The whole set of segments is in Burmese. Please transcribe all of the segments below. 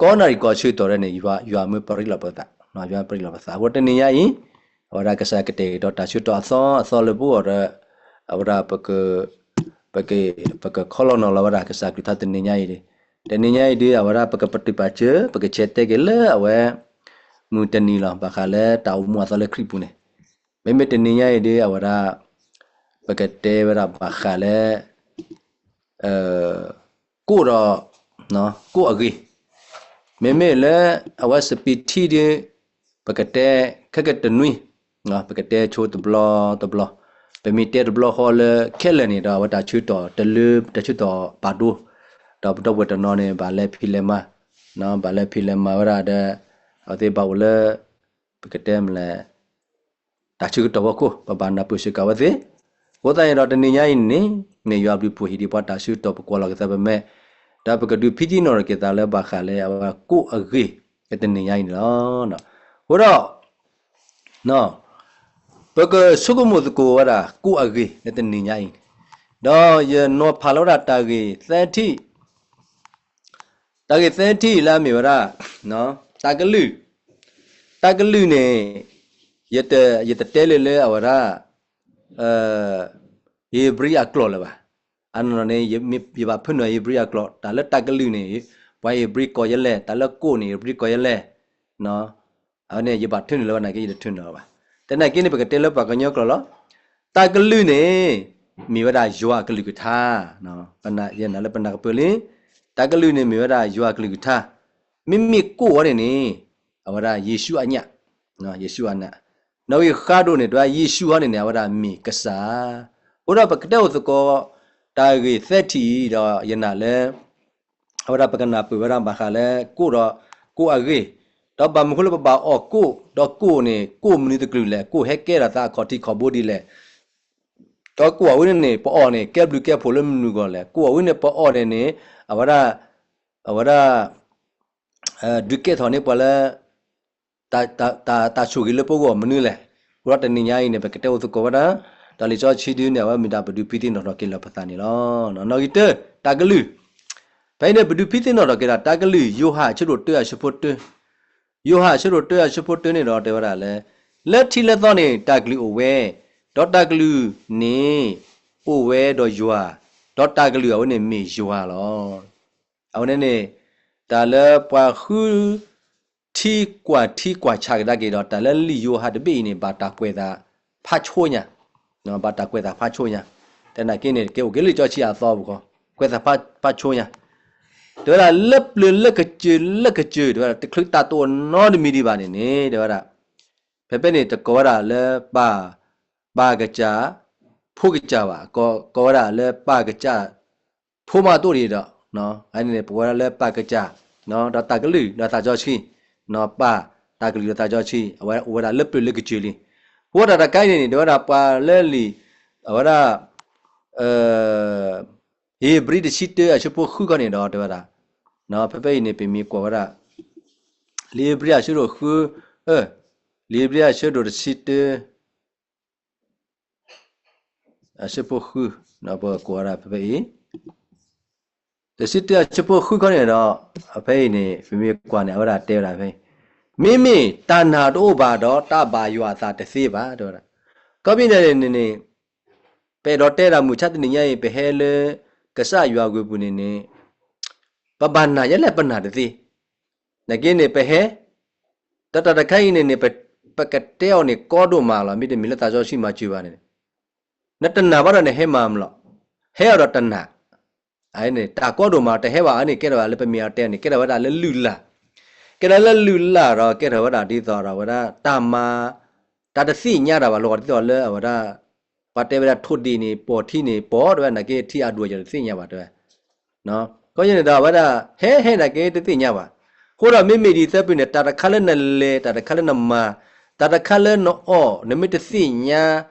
corner ကိုချွေတော်ရနေယူအမပရိလပတာနော်ယူပရိလပစာဝတနေရင်ဝရကစားကတဲ့တော့တချွတော်အစောလဘူရအဝရပကခေါလောနော်လဝရကစားကတနေညာရီတနေညာရီအဝရပကပတိပါချပကချက်တဲ့ကလေအဝဲမူတနီလောပခါလဲတောက်မွာသလဲခရိပူနေမေတနေညာရီအဝရပကတဲ့ဝရပခါလဲကိုတော့နော်ကိုအကြီးမေလဲအဝစပီတီဒီပကတဲ့ခက်ကတနွိနော်ပကတဲ့ချိုတဘလပမီတဲ့ဘလဟောလခဲလနေတော့ဝတာချွတော်တလူတချွတော်ပါဒိုတော့ဝတနော်နေဘာလဲဖီလမနော်ဘာလဲဖီလမဝရတဲ့အသေးပါဝလဲပကတဲ့မလဲတချွတော်ကိုပပနာပုစကဝသေဝတရတော့တနေညာနေရွာပြီးပူဟီဒီပတ်တချွတော်ပကောလကသဘမဲဒါပကဒူဖီတီနော်ကေတာလဲဘာခါလဲကိုအဂေကတနေညာနော်ဟိုတော့နော်ပကဆုကမှုကိုဝရကိုအဂေကတနေညာတော့ယနောဖာလောတာတာဂေသတိလာမြေဝရနော်တာကလူနေယတတဲလေအဝရယေဘရီယာကလောလပါအန်နော်နေယဘာဖွနယေဘရီယာကလောတာလက်တာကလူနေဝါယေဘရီကိုယလဲတာလက်ကိုနေယေဘရီကိုယလဲနော်အဲ့နေယဘာထွန်းလောနာကေထွန်းတော့ပါတဲ့နာကိနေပကတဲလပကညောကလောတာကလူနေမိဝဒယွာကလူကထားနော်ပနာယနာလပနာကပလင်တာကလူနေမိဝဒယွာကလူကထားမိကိုဝရနေအဝရယေရှုအညနော်ယေရှုအနာနော်ယခါဒိုနေတော့ယေရှုဟနေနေအဝရမိကစားဥရပကတဲ့သကောတာဂေသက်တီတော့ယနာလဲအဝရပကနာပဝရဘာခလဲကိုအဂေတော့ဘာမခုလပဘာအော်ကိုနေကိုမနီတကလူလဲကိုဟက်ကဲတာတာခေါ်တီခေါ်ဘိုဒီလဲတော့ကိုအဝင်းနေပေါ်နေကဲဘလူကဲဖိုလမနူကောလဲကိုအဝင်းနေပေါ်နေအဝရဒုကေထော်နေပေါ်လဲတာချူဂီလပိုကောမနူလဲဘရတနေညာနေပဲကတဲ့ဥကောဝရဒါလီချောချီဒီနေဝမီတာဘဒူပီတီနော်ကေလပသနီလောနော်ဂီတတာကလူဘိုင်နေဘဒူပီတီနော်ကေတာကလူယိုဟာချစ်တို့တွေ့ရရှဖို့တွယောဟာရှတို့တွေ့ရရှဖို့တွင်းနေတော့တဲဝရလဲလက်ထီလက်တော့နေတာကလူအဝဲဒေါ်တာကလူနေအိုဝဲတော့ယွာဒေါ်တာကလူအဝနေမေယွာလောအဝနေဒါလဲပွားခူထီကွာချာကဒါကေတော့ဒါလဲလီယိုဟာတပိနေဘာတာပွဲတာဖာချိုးညာနော်ဘာတာပွဲတာဖာချိုးညာတဲ့နာကင်းနေကေလီကြောချီအသောဘူးကောကွဲတာဖာချိုးညာđó là lက်ကချေđó là thực ta to nó đi đi bạn này đó là phải bên này có là ba cái cha phu cái cha và có là ba cái cha phu mà tôi đi đó nó anh này có là ba cái cha nó đó ta cái lư đó ta cho chi nó ba ta cái lư ta cho chi ở là lớp chữ đi hoặc là cái này đó là ba lên lì ở đó hybrid shit ở chỗ khu cái này đó là nó phải bây này bị mi qua ra libria số đồ khu libria số đồ shit ở chỗ khu nó bỏ qua ra phải bây the shit ở chỗ khu cái này đó phải này phải mi qua này ở ra teo ra phải mi ta nào đâu bà đó ta bà yêu ta để xí bà đó là có biết này phải đó teo ra mua chát này nhảy phải hay là cái sao yêu người bún này bà na yale bà na đi nè cái này phải hết ta cái này phải cái teo này có đồ mà là mình là ta cho xí mà chịu vào này nè tân nào bắt đầu này hết mà lo hết rồi tân nào ai này ta có đồ mà ta hết vào này cái đó là phải miêu teo này cái đó là lư là rồi cái đó là đi rồi đó ta mà ta đã xí nhá rồi lo đi rồi đó bắt đầu là thốt đi này bỏ thi này bỏ rồi là cái thi đuổi rồi xí nhá vào rồi nó có như đó vậy hết là cái tự nhiên vậy, hồi đó mình đi theo bên này ta đã khai lên lệ, ta đã khai lên nằm mà, ta đã khai lên nó nếu mình tự nhiên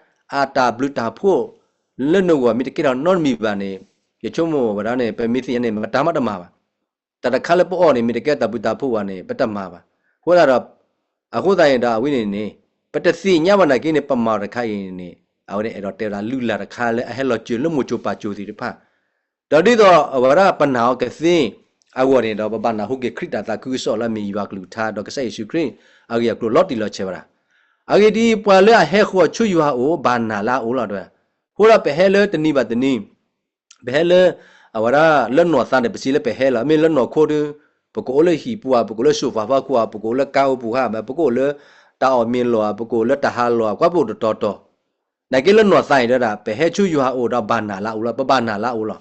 ta bự ta phô lên nó qua mình cái đó non mì vào này, cái chỗ mồ vào đó này, bên mình này mà ta mất mà, ta đã khai lên phô này mình cái ta bự ta phô vào này, bắt ta mà, hồi đó hồi đó đó vậy này, bắt tự nhiên vào này cái này bấm màu đã khai này, ở đây rồi là lư là khai lên, hay là chuyện lúc một chỗ ba chỗ thì được pa đó đi đó ở đó phần nào cái gì အဝရင်တော့ပပနာဟုတ်ကခရစ်တာတာကူဆောလာမီရွာကလူထားတော့ကဆက်ရှုခရင်အကြီးကလော့တီလော့ချေပါအကြီးဒီပွာလဲဟဲခေါ်ချွရွာအိုဘာနာလာအိုလာတော့ဟိုရပဲဟဲလဲတနီပါတနီဘဲလဲအဝရလက်နော်စတဲ့ပစီလဲပဲဟဲလာမေလက်နော်ခိုးတယ်ပကိုလဲဟီပူပကိုလဲဆိုဖာဖာကွာပကိုလဲကောက်ပူဟာမပကိုလဲတာအော်မင်းလောပကိုလဲတဟာလောကွာပို့တော်တော်နိုင်ကဲလက်နော်ဆိုင်တော့တာပဲဟဲချွရွာအိုတော့ဘာနာလာအိုလာပပနာလာအိုလာ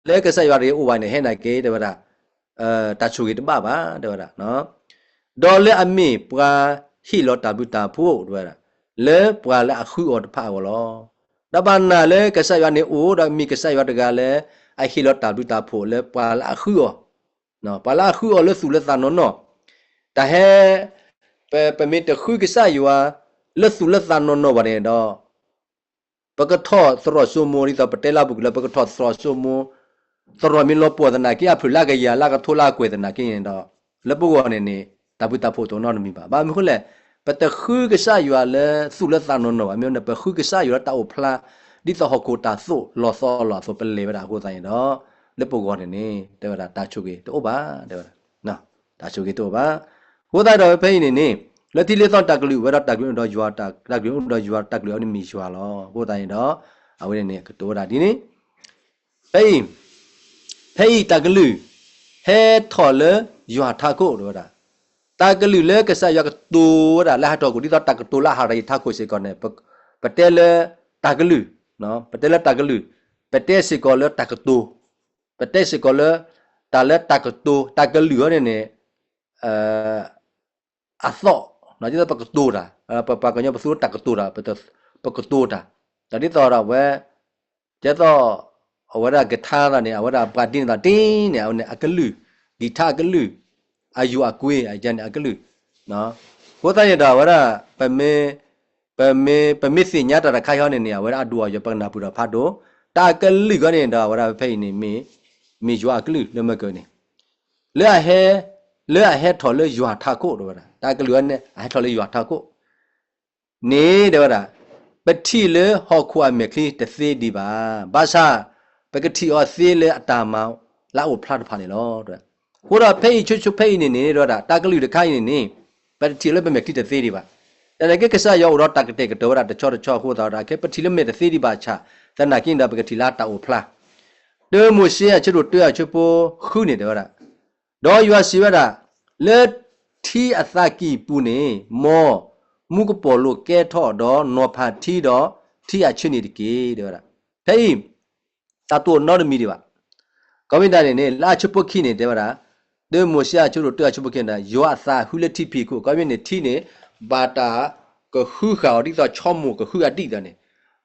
လဲကဆက်ရွာတွေအိုဝိုင်းနေဟဲနိုင်ကဲတဲ့ဗတာတာချူကြီးတပါပါတဲ့ဗတာနော်ဒေါ်လဲအမေပွာဟီလောတာဘူတာဖို့တဲ့ဗတာလဲပွာလဲအခုအော်တဖာဝလောတပနာလဲကဆက်ရွာနေအိုတော့မိကဆက်ရွာတကလဲအဟီလောတာဘူတာဖို့လဲပွာလဲအခုအော်နော်ပွာလဲအခုအော်လဲစုလဲသနော်နော်တဟဲပမေတခုကဆက်ရွာလဲစုလဲသနော်နော်ဗတဲ့တော့ပကထောသရဆုမိုရီတပတဲလာบุกလဲပကထောသရဆုမိုသရမီလောပေါ်ဒနာကိအဖလာကရလာကထိုလာကွေဒနာကိရင်တော့လပုကောနေနေတပုတဖို့တော့နော်မီပါဘာမဟုတ်လဲပတခုကစားရွာလဲစုလက်သနော်နော်အမျိုးနဲ့ပခုကစားရွာတောက်ဖလာဒီတော့ဟကိုတာဆိုလောစောလောဆိုပလေဗတာကိုတိုင်းတော့လပုကောနေနေတဲ့ဗတာတာချုကေတော့ပါတဲ့ဗတာနော်တာချုကေတော့ပါကိုတိုင်းတော့ဖိနေနေလက်တိလေးတော့တက်ကလူဝရတက်ကလူတော့ရွာတက်လူတော့ရွာတက်လူအောင်မီရွာလောကိုတိုင်းတော့အဝိနေကတော့တာဒီနေဖိတကလူဟဲထော်လေရွာထားကိုတော့တာတကလူလေကစားရွာကတူတာလာတော့ကိုဒီတော့တကတူလာဟာရီထားကိုစေကောနေပတဲလေတကလူနော်ပတဲလေတကလူပတဲစေကောလေတကတူပတဲစေကောလေတာလေတကတူတကလူရနေအသောနော်ဒီတော့ပကတူတာပကညပစုတကတူတာပကတူတာဒါဒီတော့ဝဲကျတော့အဝရဂထာရနေအဝရပါတင်းတာတင်းနေအောင်နေအကလူဂီထာကလူအာယူအကွေးအကြံအကလူနော်ကိုတရတာဝရပမေစညတာခိုင်ဟောနေနေဝရအဒူရပနာပူရဖတ်တော့တာကလူကနေတော့ဝရဖိနေမေယူအကလူလမကနေလဲဟဲထော်လဲယူထာကိုတော့တာကလူကနေဟဲထော်လဲယူထာကိုနေတော့တာပတိလေဟောခွာမေခီတသေးဒီပါဘာသာပကတိအောသေးလေအတာမောင်လာကိုဖလာတဖာနေလို့တဲ့ဟိုတော့ဖိတ်ချွဖိတ်နေတော့တာကလူတခိုင်းနေပတိလေပမေခီတသေးဒီပါแต่ก็กษะยอรอตักเตกตัวตะชอโคตาดาแค่ปฏิลเมตสีดิบาชาแต่นากินดาปกติลาตาโอพลาเดมุเสียชรุตัวชโปคู่นี่เด้อละดอยัวสิวดาเลที่อสากีปูนี่มอมุกปอโลแก้ทอดอนอพาที่ดอที่อาชินี่ดิเกเด้อละเฮ้ยตาตัวนอดมีดิบาก็ไม่ได้เนี่ยลาชโปขี้นี่เด้อละเดมุเสียชรุตัวชโปกินดายัวสาหุเลที่พีกูก็ไม่เนี่ยที่นี่บาตาก็คือข่าวที่จะชอบมูก็คืออดีตเนี่ย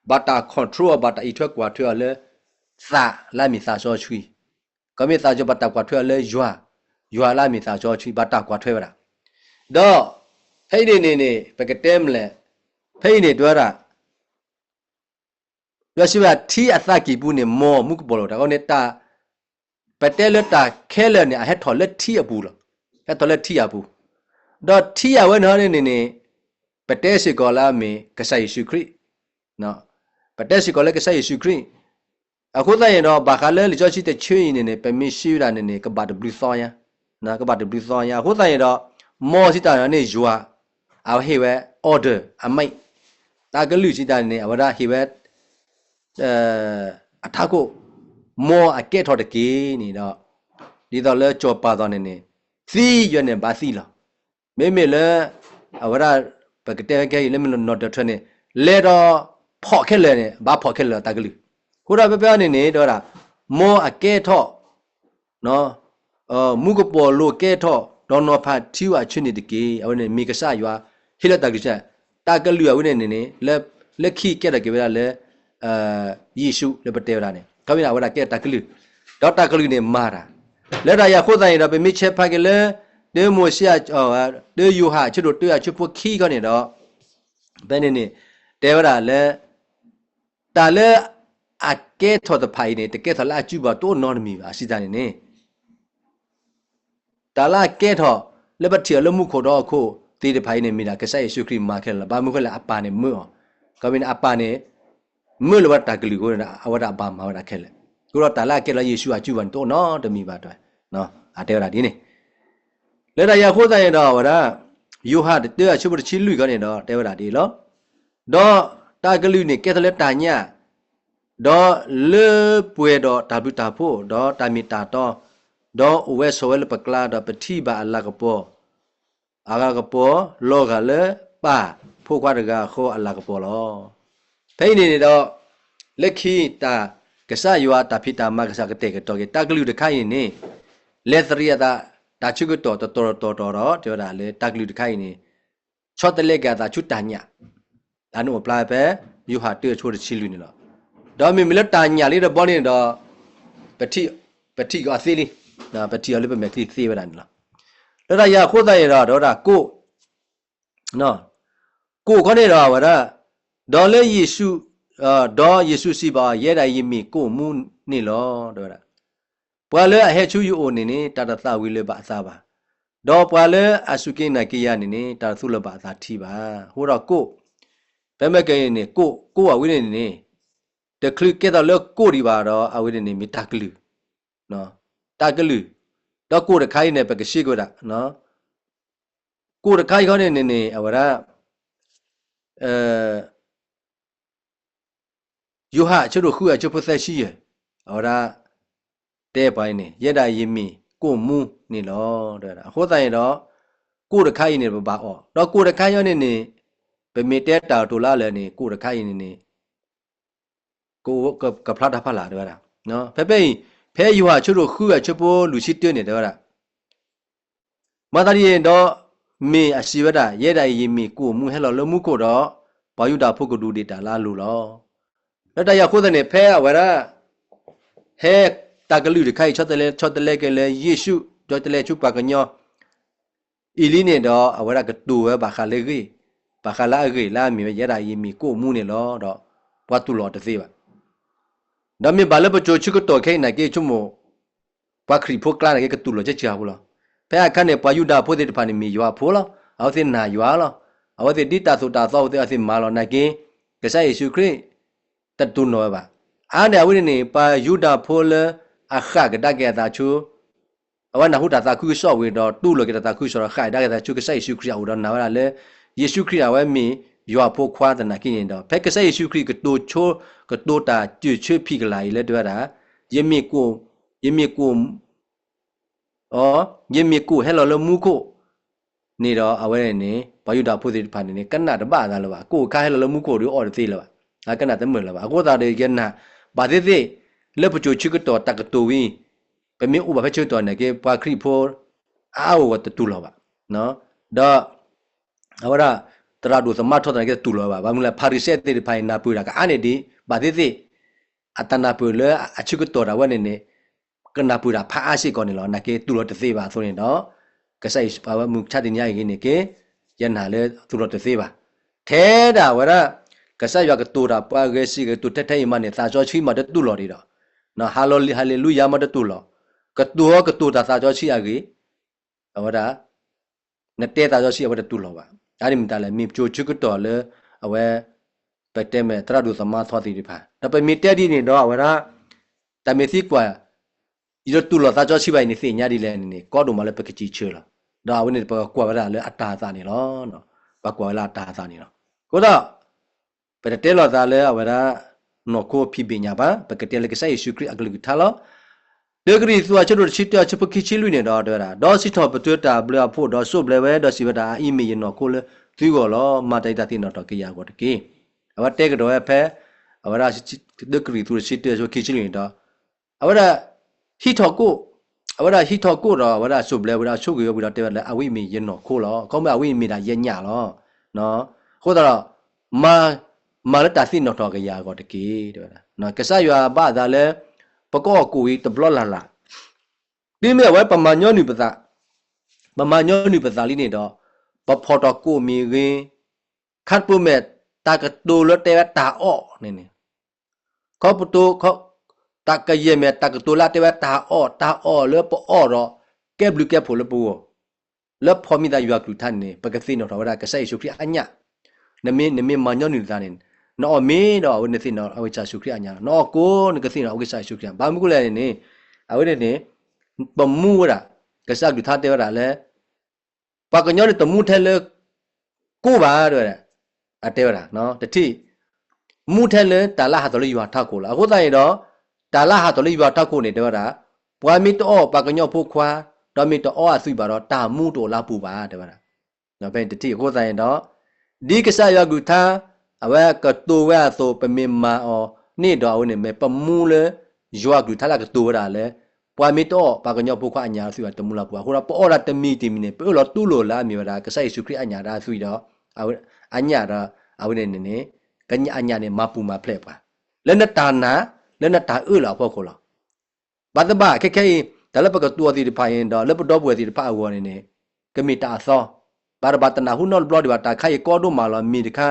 บาตาคอนโทรลบาตาอีทั่วกว่าเท่าเลยซาลามีซาโซชุยก็มีซาจะบาตากว่าเท่าเลยยัวลามีซาโซชุยบาตากว่าเท่าละดอให้เนี่ยไปกระเต็มเลยให้เนี่ยตัวละเราชื่อว่าที่อาซากิบุเนี่ยมอมุกบอลแต่ก็เนี่ยตาไปเตลตาแค่เลยเนี่ยให้ถอดเลือดที่อาบูหรอให้ถอดเลือดที่อาบูดอที่เอาไว้เนาะเนี่ยปะเตสิกอลาเมกษัตริย์เยซูคริสต์เนาะปะเตสิกอลากษัตริย์เยซูคริสต์အခုတည်းရင်တော့ဘာခါလဲလျှော့ရှိတဲ့ချွေးနေနေပမီရှိတာနေကဘာဒဘလီဆောယာနာကဘာဒဘလီဆောယာအခုတည်းရင်တော့မောစီတာနေယွာအဟေဝဲ order အမိုက်တာကလူစီတာနေအဝရဟေဝဲအထကိုမောအကဲထော်တကေနေတော့ဒီတော့လဲကြော်ပါတော့နေစီရွနေဘာစီလားမေလေအဝရပကတဲ့ကဲလေမလို့တော့ထွက်နေလေတော့ဖော့ခက်လေနေဘာဖော့ခက်လေတကလူခုတော့ပြောနေတော့တာမောအကဲထော့နော်မုကပေါ်လို့ကဲထော့ဒေါ်နော်ဖာတီဝါချွနေတကေအဝနေမိကဆာရွာဟိလတကလူချက်တကလူအဝနေနေလက်ခိကဲတကေပဲလေယေရှုလေပတဲရာနေကမိနာဝရကဲတကလူဒေါ်တကလူနေမာတာလက်ရရခိုးတိုင်းတော့ပဲမိချက်ဖာကလေเดโมเสียเดยูหาชุดตัวชุดพวกขี้ก็เนี่ยเนาะเป็นนี่เดวราเลตาเลอาเกทอดไผ่เนี่ยแต่เกทอดละจูบตัวนอนมีอ่ะสิจานนี่ตาละเกทอเลบเทียลมุขดอโคตีไผ่เนี่ยมีนะกษัตริย์เยซูคริสต์มาแค่ละบามุขละอปาเนี่ยมื้อก็เป็นอปาเนี่ยมื้อละวัดตากลิโกนะอวัดอบามาวัดแค่ละกูรอตาละเกละเยซูอาจูบันตัวนอตมีบาตวย နော်အတဲရဒီနေလက်ရရခိုးတဲ့တော့ဝရယူဟာတဲ့ချိုးပချီလူကနေတော့တဲရဒီလောတော့တာကလူနေကဲတဲ့တာညာတော့လေပွေတော့တာဘူးတာဖို့တော့တာမီတာတော့ဝဲဆိုဝဲလပကလာတော့ပတိပါအလာကပေါ်အာကပေါ်လောကလေပါဖို့ကွာတကခေါ်အလာကပေါ်လောဖိနေနေတော့လက်ခီတာကဆယွာတာဖိတာမကဆကတဲ့ကတော့တာကလူတခိုင်းနေလက်သရိယတာတာချုကတော့တော်ပြောတာလေတာကလူတခိုင်းနေချော့တလက်ကတာချွတ်တညာဒါနုပလာပဲယူဟာတေချိုးချီလူနေလောတော့မြင်မလက်တညာလေးတော့ပေါ်နေတော့ပတိကအသေးလေးဒါပတိရလေးပဲမဲ့သေးပဲတာနော်တော့ရခိုးတဲ့ရတော့ဒါကိုနော်ကိုခေါနေတော့ဝရဒေါ်လေယေရှုဒေါ်ယေရှုစီပါရဲတိုင်ယမီကိုမူနေလောတော့ဒါပွာလေအဟဲချူယူအိုနေနေတာတသဝီလေပါအစားပါဒေါ်ပွာလေအစုကိနကိယနေနေတာသုလပါအစားထီပါဟိုတော့ကိုဘဲမကဲနေကိုဝဝိနေနေတကလကဲတော့လေကိုဒီပါတော့အဝိနေနေမီတကလူနော်တကလူတော့ကိုတခိုင်းနေပကရှိကိုတာနော်ကိုတခိုင်းခေါနေအဝရယူဟာချတို့ခုအချဖို့သက်ရှိရဟောရာတဲပိုင်းနေရက်တာယမီကိုမူနေလောတဲ့ဟောတိုင်တော့ကိုတခိုင်းနေပါအော်တော့ကိုတခိုင်းရနေဗမေတဲတာတိုလာလည်းနေကိုတခိုင်းနေကိုကဖလာတာဖလာတဲ့နော်ဖဲယူဟာချတို့ခုအချဖို့လူရှိတွနေတယ်မသားရီတော့မေအစီဝဒရက်တာယမီကိုမူဟဲလောလမှုကိုတော့ဘာယူတာဖို့ကဒူဒေတာလာလူလောလက်တရခိုးတဲ့ဖဲဝရဟဲတကလူတခိုင်ချော့တလဲကလေးယေရှုကြောတလဲချုပါကညောအီလီနေတော့အဝရကတူဝဲဘာခလေကြီးဘာခလာကြီးလာမီရတာယမီကိုမူနေလောတော့ဘွားတူလောတသေးပါဒါမြဘာလပချိုချုကတော့ခိုင်နာကေချုမိုဘခရီဖိုကလာကေကတူလောချက်ချာဘူးလားဖဲအခန်းနေပွားယူတာဖို့တဲ့တဖာနေမီရွာဖိုးလားအောက်စင်နာရွာလားအောက်စင်ဒီတာဆိုတာသောတဲ့အစင်မာလောနာကင်းကစားယေရှုခရစ်တတူနောပါအားနေဝိနေပါယူတာဖိုလအခါကတကဲတာချူအဝနာဟုတာတာခုဆော့ဝေတော့တူလောကတာခုဆော့ခိုင်တကဲတာချူကစားယေရှုခရစ်ဟူတော့နာဝလာလေယေရှုခရစ်အဝဲမီရွာဖိုးခွာတဲ့နာကင်းတော့ဖဲကစားယေရှုခရစ်ကတိုချိုကတိုတာကျွချွဖိကလာလေတွေ့တာယမီကိုယမီကိုဟဲလောလမှုကိုနေတော့အဝဲနေဘာယူတာဖို့တဲ့ဖာနေကနတပါသားလောပါကိုခါဟဲလောလမှုကိုတို့အော်သေးလောပါအကနတမလောပါအကိုသားတွေကနဘာသေးလက်ပချိုချစ်ကတော့တကတူဝင်းပမေဥပဖချွတ်တော်နေကေပွာခရီဖိုအာဝတ်တူလောပါနော်တော့အဝရတရာဒုသမတ်ထောတဲ့ကေတူလောပါဘာမလဲဖာရီဆက်တဲ့ဖိုင်နာပူတာကအနေဒီဘာသေးအတနာပူလအချစ်ကတော့တာဝနေနေကနာပူတာဖာအားရှိကောနေလောနာကေတူလောတသေးပါဆိုရင်တော့ကဆိုင်ဘာမူချတဲ့ညရင်နေကေယနာလေတူလောတသေးပါထဲတာဝရကဆိုင်ရကတူတာပွာကေစီကတူတက်ထဲမှနေသာကြောချီမှတတူလောဒီတော့နော်ဟာလေလုယာမတတူလောကတူတာသာကြောချီအကေဝရနတဲသာကြောချီဝတတူလောပါအဲ့ဒီမတလည်းမိချိုချွတ်တော်လေအဝဲပတဲမဲ့တရဒုသမားသွားတိဒီဖာဒါပေမဲ့တဲဒီနေတော့ဝရတမေစီကွာဤတူလောသာကြောချီပိုင်နေစိညာဒီလဲနေကောဒုမလည်းပကကြီးချေလောဒါဝနေပကွာဝရလည်းအတားသားနေလောနော်ပကွာလာတားသားနေလောကိုတော့ပတဲလောသာလည်းဝရနော်ကိုဖိပညာပါပကတဲလကဆိုင်ယေရှုခရစ်အကလူထားလောဒေဂရီသူအချတို့ချစ်တချပခိချီလူနေတော့တာဒေါ်စီတော့ပတွတာဘလဖို့ဒေါ်ဆုဘလဝဲဒေါ်စီဝတာအီမီယနော်ကိုလေသူကောလောမတိုင်တာတင်တော့ကေယာကိုတကေအဝတဲကတော့ဖဲအဝရဒေဂရီသူချစ်တချခိချီလူနေတော့အဝရဟီထောကိုတော့ဝရဆုဘလဝရဆုကိုပြီးတော့တဲလဲအဝိမီယနော်ကိုလောကောင်းမအဝိမီတာရညလောနော်ခိုးတော့မာလတာသိနော်တော့ကေယာကိုတကေတဲ့နော်ကဆရွာဘာသာလဲပကောကိုတဘလလာဒီမဲ့ဝဲပမာညောနိပသာလိနေတော့ပဖော်တော့ကိုမီရင်းခတ်ပုမဲ့တာကတိုလတဲတာအော့နေခေါပတိုခေါတကရဲမဲ့တကတိုလာတဲတာအော့လေပေါ်အော်တော့ကဲဘလူကဲဖိုလပူလေဖော်မီတာရွာကလူထန်နေပကသိနော်တော့ဝရကဆိုင်ရှုခရအညာနမေမညောနိသာနေနော်မေတော့ဝနေသိနော်အဝချာရှုခရအညာနော်ကိုနကသိနော်အဝချာရှုခရဘာမကူလဲနေအဝနေနေ ปมูระกษักอยู่ท่าเดียวละเลยปากกันย้อนตมูเทเลกู้บาด้วยละอะเดียวละเนาะแต่ที่มูเทเลตาละหาตัวเลยอยู่ท่ากูละกูตายดอตาละหาตัวเลยอยู่ท่ากูเนี่ยเดียวละปวามีตัวปากกันย้อนพวกควาดอมีตัวสุยบาร์ตามูตัวลาปูบาเดียวละเนาะเป็นที่กูตายดอดีกษักยากุท่าเอาไว้ก็ตัวไว้ตัวเป็นมีมาอ๋อนี่ดอเอาเนี่ยไม่ปมูเลยยากุท่าละก็ตัวละเลยปวามีตัวปากกันย้อนพวกควาอัญญาสุยบาตมูลาปูกูละปอละตมีติมีเนี่ยเปอละตุโลละมีเวลากษักยิสุคริอัญญาดาสุยดอเอาอัญญาดาเอาเนี่ยกันอัญญาเนี่ยมาปูมาเพลปะแล้วนัตตานะแล้วนัตตาละพวกคนละบัดบ้าแค่แต่ละปกตัวที่พายินดอแล้วปดบัวที่พาวัวเนี่ยก็มีตาซอบาร์บัตนาหุ่นนอลบลอดีว่าตาใครก็ดูมาแล้วมีดิค่ะ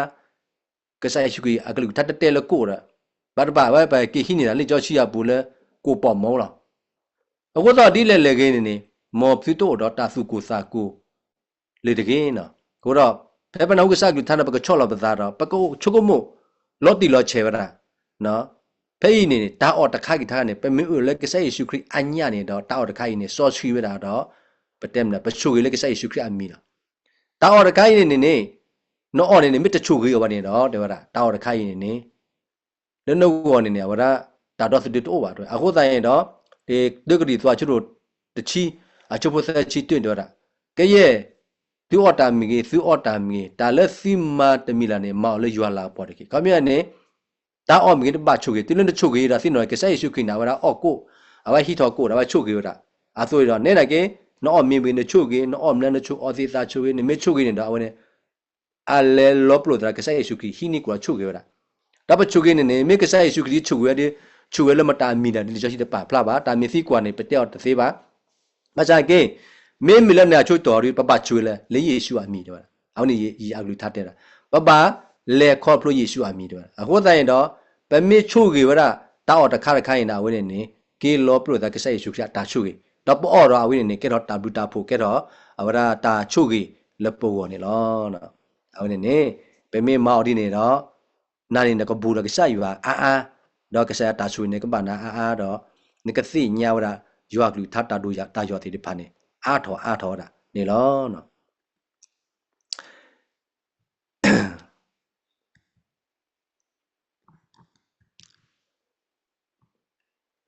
ก็ใส่ชุกีอักลิกทัดเตลกูระบาร์บ้าว่าไปกี่หินนี่ละลิจอชียบุเลกูปอมมอละเอาก็ตอนดีเลยกันนี่มอบสิโตดอตาสุกุสากูเลยเด็กนะกูรอแพ่ปนเอาก็สักอยู่ท่านปกชอบเราภาษาเราปกชุกมุลอตีลอเชวระเนาะเพ่นี่ตาออตะข้ากิท่าเนี่ยเป็นมือเลยก็ใส่ชุกรีอัญญาเนี่ยดอตาออตะข้าเนี่ยซอชีเวลาดอประเด็นนะประชุกเลยก็ใส่ชุกรีอันมีละตาออตะข้าเนี่ยน้องอ่อนเนี่ยไม่จะชุกรีเอาไว้เนี่ยดอเดี๋ยวว่าตาออตะข้าเนี่ยแล้วน้องอ่อนเนี่ยว่าตาดอสุดโตว่าด้วยอากูใจเนาะเด็กดีตัวชุดตะชีอาชุบเสชีตัวเดี๋ยวว่าแกเย่သူออตามีသူออตามีตาเลซิมาตมีลาเนี่ยมาเลยยัวลาปอดกิคำนี้เนี่ยตาออมีตบาชุกิติลุนตชุกิราสินอยกษัยชุกินาว่าออกกูเอาไว้ฮิตอกูเอาไว้ชุกิราอาศัยเราเนี่ยนะเกน้องออมีเป็นชุกิน้องออมเนี่ยชุกออสิตาชุกิเนี่ยไม่ชุกิเนี่ยเอาเนี่ยอะไรลบหลุดらกษัยชุกิฮินี่กูชุกิราแต่ปัจจุบันเนี่ยไม่กษัยชุกิชุกิเนี่ยชุกิแล้วมาตามีนะดิฉันจะป่าพลาบะตามีสิกว่าเนี่ยไปเที่ยวแต่เสียบะมาจากเกไม่มีแล้วเนี่ยช่วยต่อหรือป้าช่วยเลยเยซูอามีด้วยเอานี่ยีอาลุทัดเดละป้าเล่ครอบครัวเยซูอามีด้วยအခုတိုင်တော့ပမေချိုကေဝရတာအော်တခါတခိုင်းနာဝင်းနေကေလောပလို့တကဆက်ယေရှုခရတာချိုကေတော့ပေါ်တော့အဝင်းနေကေတော့တာဘူတာဖို့ကေတော့အဝရတာချိုကေလပေါ်နေလောနော်အဝင်းနေပမေမော်ဒီနေတော့နာနေကဘူတော့ကဆက်ယူအာတော့ကဆက်တာချိုနေကပါနာအာတော့နေကစီညာဝရယောကလူထတာတို့ရတာယောတိဒီဖာနေอาถอดะนี่ล้อเนาะ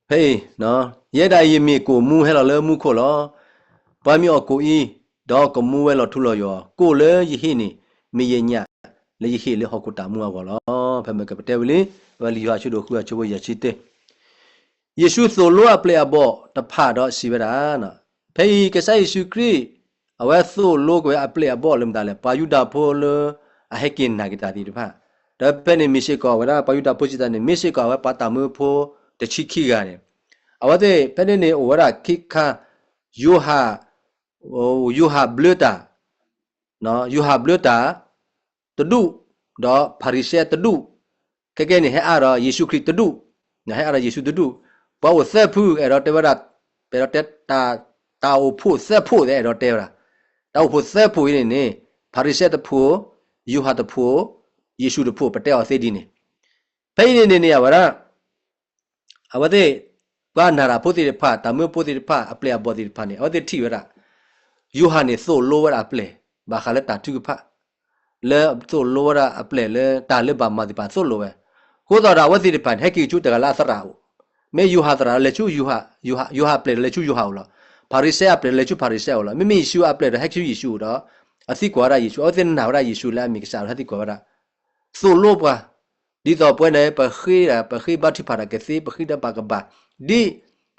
เฮ้เนาะเยดายมีกูมูให้เราเลยมูโคลอปามีอกูอีดอกมูเวลอทุลอยอกูเลยยิหินี่มีเยญะเลยยิหิเลยฮอกุตามูอ่ะลอพะเมกะปะเตวลิวะลิยาชุโดคุอะชุบยะชิเตเยซูโซโลอะเปลอะบ่ตะพะดอสิเวดาเนาะเพ่ก็ใส่สุครีเอาไว้สู้โลกไว้อัปเลอะบ่ลืมตาเลยปายุดาโพลอะเฮกินนากิตาติดพะแต่เป็นมิสิกอว่าปายุดาโพจิตาเนี่ยมิสิกอว่าปาตามือโพตะชิคิกาเนี่ยเอาว่าแต่เป็นเนี่ยโอวราคิคายูฮาบลูตาเนาะยูฮาบลูตาตะดุดอฟาริเซตะดุแก่ๆเนี่ยให้อะรอเยซูคริสต์ตะดุเนี่ยให้อะรอเยซูตะดุปาวเซฟูเอรอเตวราเปรอเตตาตาผู้เสผู้ได้รอเตระตาผู้เสผู้นี่พาริเซตผู้ยูฮาตผู้เยซูตผู้ปะเตอเสดีนี่ไปนี่ว่าระเอาว่าแต่ว่านาราผู้ติพะตามือผู้ติพะอัปเลบ่ติพะนี่เอาแต่ที่ว่าระยูฮานี่โซโลว่าอัปเลบาคาเลตาทุกพะเลโซโลว่าอัปเลเลตาเลบามาติพะโซโลเวโคตรว่าติพะให้กิจุตะกะลาสราไม่ยูฮาตระเลชูยูฮาเปลเลชูยูฮาละพาริเซอเปลเลชูพาริเซอละไม่มียูอเปลให้ชูยิชูดออสิกว่าระยิชูอสินหาวระยิชูละมีกษาให้ติกว่าระโซโลปะดีต่อไปเนี่ยปะขี้บัติพาระเกซีปะขี้ดะปากะบะดี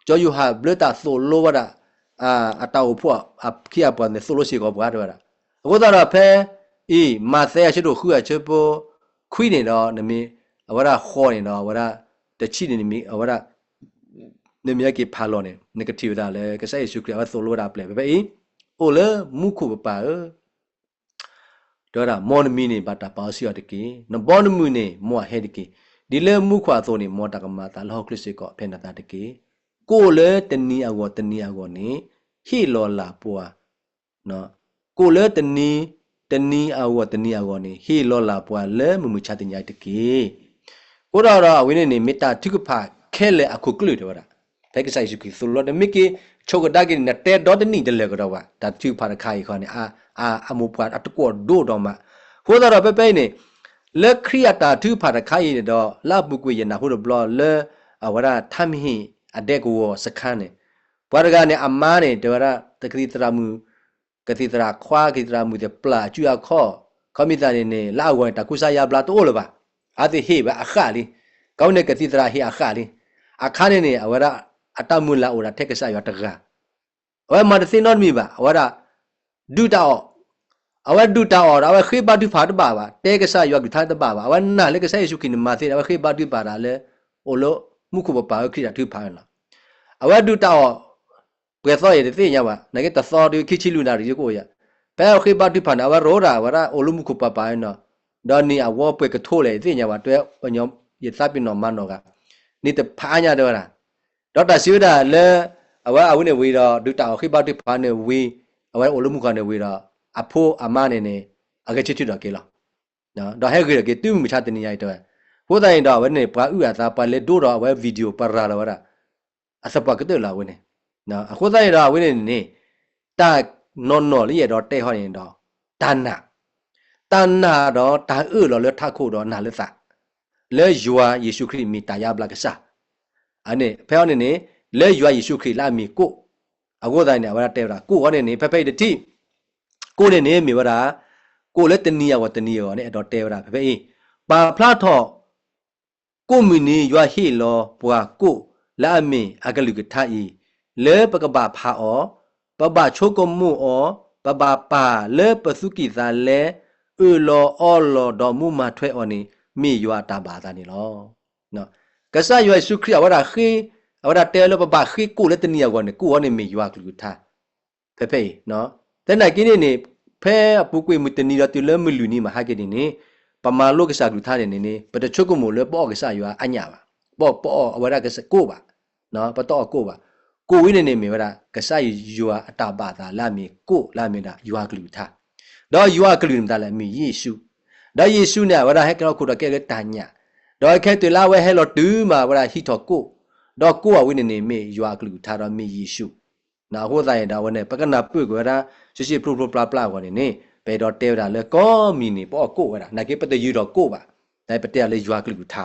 จอยูฮาเบลตาโซโลวะระอะตาอุพวอะขี้อะปะเนี่ยโซโลสิกว่าด้วยระအခုတော့ဖဲอีมาเซยชิโดခုရချပခွိနေတော့နမီအဝရခေါ်နေတော့ဝရတချိနေမီအဝရနေမြကေဖာလောနေ negative ဒါလဲကဆိုင်ရှုခရဝဆိုလိုတာပလဲပဲအိုလေမုခုပပါတော့ဒါမော်နမီနေဘာတာပါစီရတကေနဘောနမူနေမောဟဲတကေဒီလေမုခွာဆိုနေမောတကမာတာလောခရစ်ကောဖေနတာတကေကိုလေတနီအကောနေဟီလောလာပွာနော်ကိုလေတနီအကောနေဟီလောလာပွာလဲမမချတင်ရိုက်တကေကိုတော့ဝင်းနေမေတ္တာထိကဖခဲလေအခုကလူတော့ဘက်ကဆိုင်ရှိကဆိုလို့တမိကေ chokadagi na te dot ni de le ko wa da tu pha da khai kho ne amu pha atko do do ma ho da pe pe ni le kriyata tu pha da khai ni do la bu kwe ya na ho do blo le awara thamhi ade ko sakhan ne bwa da ga ne amma ne de wara takri tra mu kati tra khwa ki tra mu de pla chu ya kho khomi ta ne la wa ta ku sa ya bla to lo ba a ti he ba akha li kaw ne kati tra he akha li akha ne awara atamula ora take sa ya ta ga wa ma de sin not mi ba awara du ta o awa du ta o awa khi ba du pha ta ba te ka sa ya du tha ta ba awa na le ka sa yesu ki ne ma se awa khi ba du ba da le o lo mu ku ba ki ta tu pha na awa du ta o pwe so ye de nya ba na ke ta so du ki chi lu na ri ko ya ba khi ba du pha na awa ro da awara o lo mu ku pa pa no do ni awa pwe ka tho le de nya ba twe o nyom ye sa pi no ma no ga ni te pha nya do da Dr. Siuda le awa awune we do du ta khi ba du pha ne we awa o lo mu ka ne we do a pho ama ne ne a ke chi chi do ke la no do he ke tu mu cha tin ya do ho da yin do we ne ba u ya sa pa le do do awa video pa ra la wa da a sa pa ke de la we ne no a ho da yin do we ne ta no le ye do te ho yin do ta na do ta u lo le tha kho do na le sa le yua Yesu Christ mi ta ya bla ke sa ane phe ho ne le yua Yesu Christ la mi ko a ho da ne wa te ra ko ho ne phe phe de tiကိုနဲ့နေမြေဝရာကိုလည်းတနည်းရောတနည်းရောနဲ့တော့တဲဝရာဖေဖေပါဖလားထော့ကိုမီနီရွာဟီလောဘွာကိုလာအမင်အကလူကထားဤလဲပကပဖာအောပပချိုကမှုအောပပပါလဲပစုကိသာလဲအလောအောလောတော်မူမထွဲအော်နီမိရွာတာပါသာနေလောနော်ကဆာရွာစုခရဝရာခေဝရာတဲလောပပခေကိုလည်းတနည်းရောနဲ့ကိုအောနေမိရွာကလူထားဖေဖေနော်แต่ไหนกินนี่แพ้ปุกวยมุตนีเราติเลมลุนี่มาหากินนี่ปมาโลกษากุท่านี่ปะชุกมุเลปอกษาอยู่อัญญาบ่ปออวรากษโกบะเนาะปะตอโกบะโกวินี่มีวรากษาอยู่อัตบาตาลามีโกลามีดาอยู่กลุท่าดออยู่กลุมตาละมีเยซูดอเยซูเนี่ยวราให้เราคุดแก่ตาญะดอแค่ตัวลาเวให้เราตื้อมาวราฮิทอโกดอโกวินี่มีอยู่กลุท่าเรามีเยซูนาหัวใจดาวเนี่ยปกันนับปุ๊กว่าชิพลุปลาปลาวันนี้ไปดอเตวดาเลยก็มีนี่ปอโก้ว่านักเก็บไปแต่ยูดอโก้บ่แต่ไปเตะเลยยัวกลุท่า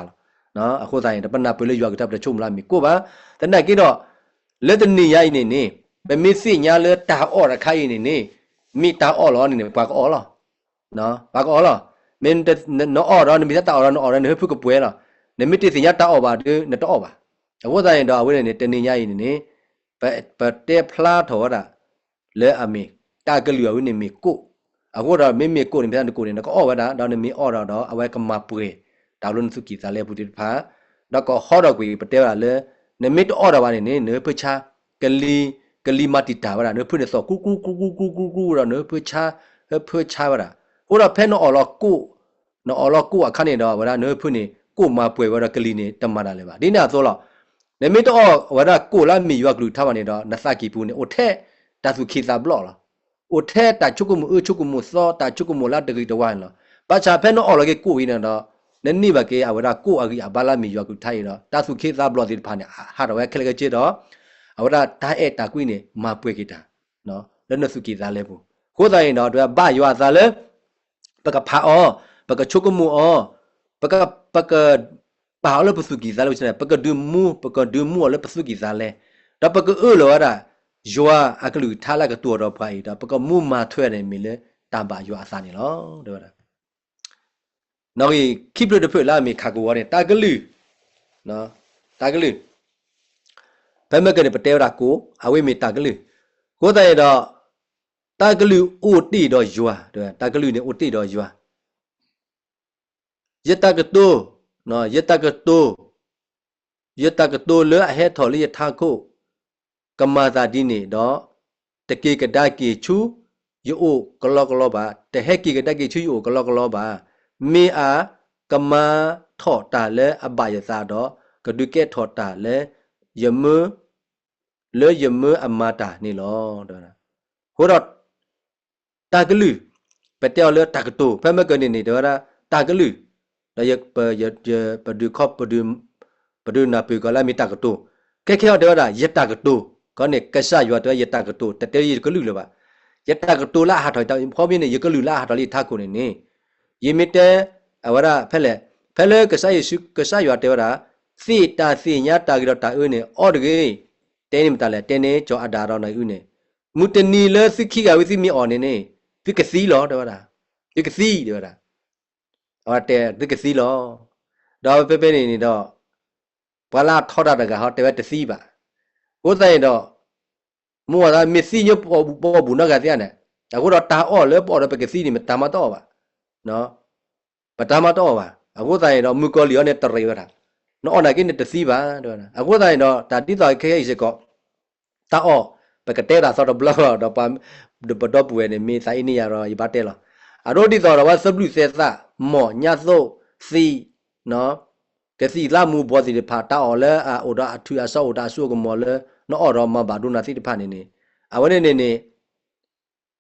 เนาะหัวใจแต่ปนับไปเลยยัวกทับแต่ชุ่มลามีโก้บ่แต่นักเก็บดอเลตนี่ยายนี่ไปมีสิญาเลตาอ้อระไข่นี่มีตาอ้อล้อนี่ปากอ้อล้อเนาะปากอ้อล้อมันแต่เนาะอ้อล้อนี่มีตาอ้อล้อเนาะอ้อล้อนี่เพิ่งก็ป่วยล้อนี่มีติสิญาตาอ้อบ่ดื้อเนาะตาอ้อบ่หัวใจดอเว้นี่ตนี่ยายนี่ไปเตะพลาถอดเลอเมตากลือวินิมีกุอะโกดาเมเมกุนี่เพิ่นกุนี่ก็อ้อวะดาดาวนี่มีอ้อดาดอเอาไว้กมาป่วยดาวลุนสุกิซาเลพุติพาแล้วก็ฮอดอกวีปเตวะเลเนมิตอ้อดาบานี่เนเพิ่นชากลีมาติตาวะดาเนเพิ่นสอกุดาเนเพิ่นชาวะดาโอดาเพิ่นอ้อลอกุเนอ้อลอกุอะคันนี่ดอวะดาเนเพิ่นนี่กุมาป่วยวะดากลีนี่ตมมาดาเลบาดิน่ะโซลอเนมิตอ้อวะดากุลามียักลุทาวะนี่ดอนะสะกีปูนี่โอเทตาสุขีซาบลอล่ะโอเทตาชุกุมุชุกุมุซอตาชุกุมุลาตะกีตะวันล่ะปะชาเพ่นออลเกกูอีนะดอนนี่บะเกอวดากูอะกีอะบาลามียักลุไทยดอตาสุขีซาบลอติพานี่หาดอเวเคลเกเจดออวดาตาเอตากุนี่มาป่วยกีตาเนาะแล้วนสุขีซาเลบุโคซายินดอตัวบะยัวซาเลปะกะพาออปะกะชุกุมุออปะกะปาเลปสุกีซาเลใช่ปะกะดูมูเลปสุกีซาเลดอปะกะลอดายัวอากลุท่าละกตัวดอพายดอปะกะมูมาถวยเนี่ยมีเลตามบายัวอาซานี่ลอเด้อดานอกอีคิปโลเดเฟลามีคากูวะเนี่ยตากลือเนาะตากลือเพิ่นมะกะเนี่ยปะเตวรากูอาเวมีตากลือโกตะยดอตากลืออูติดอยัวเด้อตากลือเนี่ยอูติดอยัวยะตากะโตเนาะยะตากะโตเลอะเฮทอลิยะทาโคกมาตาดินี่ดอตะเกกะดาเกชูยูโอกะลอกะลอบาตะเฮเกกะดาเกชูยูโอกะลอกะลอบามีอากะมาทอตาเลอบายะซาดอกะดุเกทอตาเลยะมือยะมืออมาตานี่ลอดอนะโหรอตากะลือปะเตอเลตากะโตเพิ่นมะกะนี่ดอนะตากะลือแล้วยะปะดูคอบปะดูนาเปกะลามีตากะโตแค่ๆเด้อดายะตากะโต có này cái sao vừa tới yết ta cái tổ tết tới cái lử là bà yết ta cái tổ là hạt thôi tao phổ biến này cái lử là hạt thôi thắc cô này nè yết mít té à vợ ra phải lẽ cái sao vừa tới vợ si ta si nhá ta cái đó ta ơi nè ở đây tên mình ta là tên này cho ăn đó này ơi nè mút tên này là si khi cái gì mi ở này nè vì cái gì đó vợ ra vì cái gì đó vợ ra ở đây vì cái gì đó đó bên này đó bà la thọ ra cái họ tới cái gì bà cô thấy đó mua ra mi si nhớ bỏ bùn nó cái gì này à cô đó ta ở lớp bỏ ra cái gì này mà ta mà to bà nó bà ta mà to bà à cô thấy đó mua cái liều này tờ rơi bà nó ở đây cái này cái gì bà đó à cô thấy đó ta đi tới cái gì có ta ở bà cái tê ra sau đó bla đó bà đó bùi này mi sai này rồi bà tê rồi à rồi đi tới đó bà sắp lui xe ra mỏ nhà số si nó cái gì là mua bao gì phá ta ở là à ở đó thui ở đó số cái mỏ là nó ở đó mà bà đun là gì phá này à vấn đề này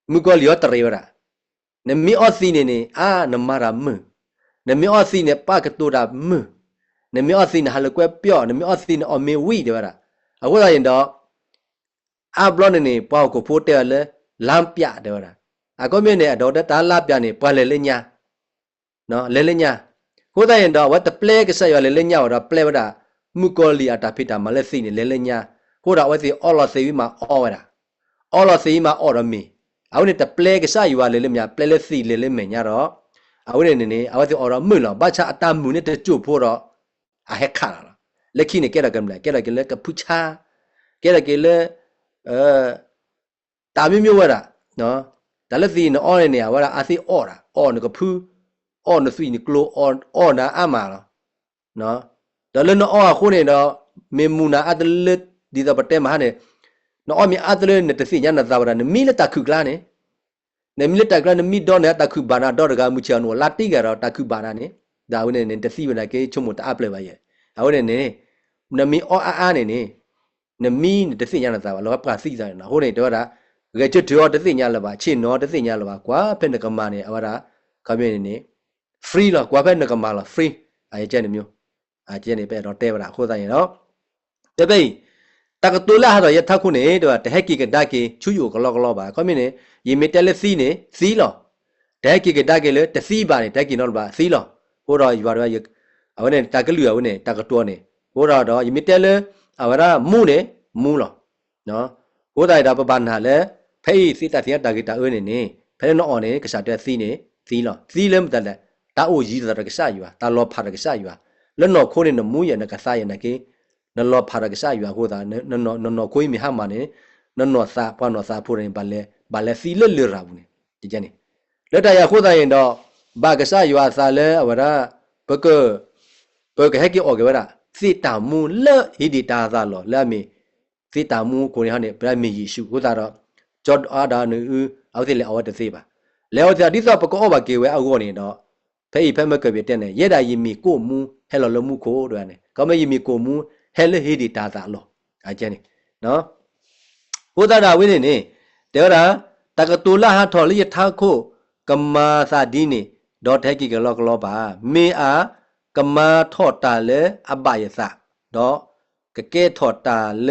mua cái liều tờ rơi bà nên mi ở gì này à nó mà ra mù nên mi ở gì này ba cáiตัวra mù nên mi ở gì này hal quay biểu nên mi ở gì này ở mi vị đấy bà à cô thấy đó à bữa này bao cô phụ trợ là làm bia đấy bà à có mấy này đó đã làm bia này bao lên nhà nó lên nhà cô thấy đó vậy tập play cái sao lên nhà đó play bà mua cái liều ta phải ta mà lên gì này lên nhà cô đó vậy thì ở là gì mà ở là gì mà ở đó mi à vậy tập play cái sao lên nhà play lên gì lên mình nhà đó à vậy này à vậy thì ở đó mưa là bắt cha ta mưa này để chụp phụ đó à hết khả là lấy khi này cái là cái là cái pucha cái là ta mới vậy đó nóแต่ละสีเนาะอ้อเนี่ยว่าอาศัยอ้อละอ้อเนี่ยก็พูอ้อเนี่ยสุยนี่กลัวอ้อนะอามาละเนาะแต่ละเนาะอ้อคนเนี่ยเนาะเมมูนาอัตเลดีตาปะเตมาเนี่ยเนาะอ้อมีอัตเลเนี่ยตะสิญาณซาบราเนี่ยมีละตะคุกลาเนี่ยมีละตะคุกลาเนี่ยมีดอเนี่ยตะคุบานาดอดกามุชานัวลาติกะรอตะคุบานาเนี่ยดาวเนี่ยตะสิวนะเกชุมตะอัปเลบะเยเอาเนี่ยมีอ้ออาเนี่ยมีตะสิญาณซาบะแล้วก็ปราสิซาเนาะโหเนี่ยตัวละcái chỗ đó tới nhà là bà chỉ nó tới nhà là bà quá bên được cầm này ở đó cái bên này free là quá bên được cầm là free ai chơi được nhiêu ai chơi này bên đó tê vào đó khô tay đó thế bây ta cái tôi là rồi thao khu này rồi để cái đa cái chú yếu cái lo bà cái bên này gì mấy tele xí này xí lo để cái đa cáiเลยแต่xí bà này để cái nó bà xí lo cô rồi vào đó ở bên này ta cái lửa bên này ta cái tua này cô rồi đó gì mấy tele ở đó mu lo đó cô đại đó bà hàเลยphải xí ta xí ta cái ta ơi này phải nó ở này cái sao để xí này xí lên mà ta ô gì đó cái sao vậy ta lo phá cái sao vậy lần nào khôi nó mũi này cái sao này cái nó lo phá cái sao vậy cô ta nó khôi mi ham mà này nó sa pa nó sa phụ này bà lẽ xí lên lừa ra này chỉ cái này lần này cô ta hiện đó bà cái sao vậy sa lẽ ở đó bữa cái cái ở cái đó xí ta mu lỡ hít đi ta ra lo lẽ mi xí ta mu cô này bây mi Giêsu cô ta đó cho ở đó nữa ở đây là ở đây gì bàแล้วจะที่เราประกอบว่าเกี่ยวกับอะไรเนาะphải mới cái việc này giờ đâyมีกูมูให้เราลมูโคด้วยเนี่ยก็ไม่มีกูมูให้เราให้ดีตาตาหรอกอาจารย์นี่เนาะพูดตาดาวินนี่เดี๋ยวนะแต่ก็ตัวละหาทอลิยท่าโคกัมมาซาดีนี่ดอทให้กี่กะลอกลอบ่ามีอากัมมาทอดตาเลอบายสะเนาะกะเกทอดตาเล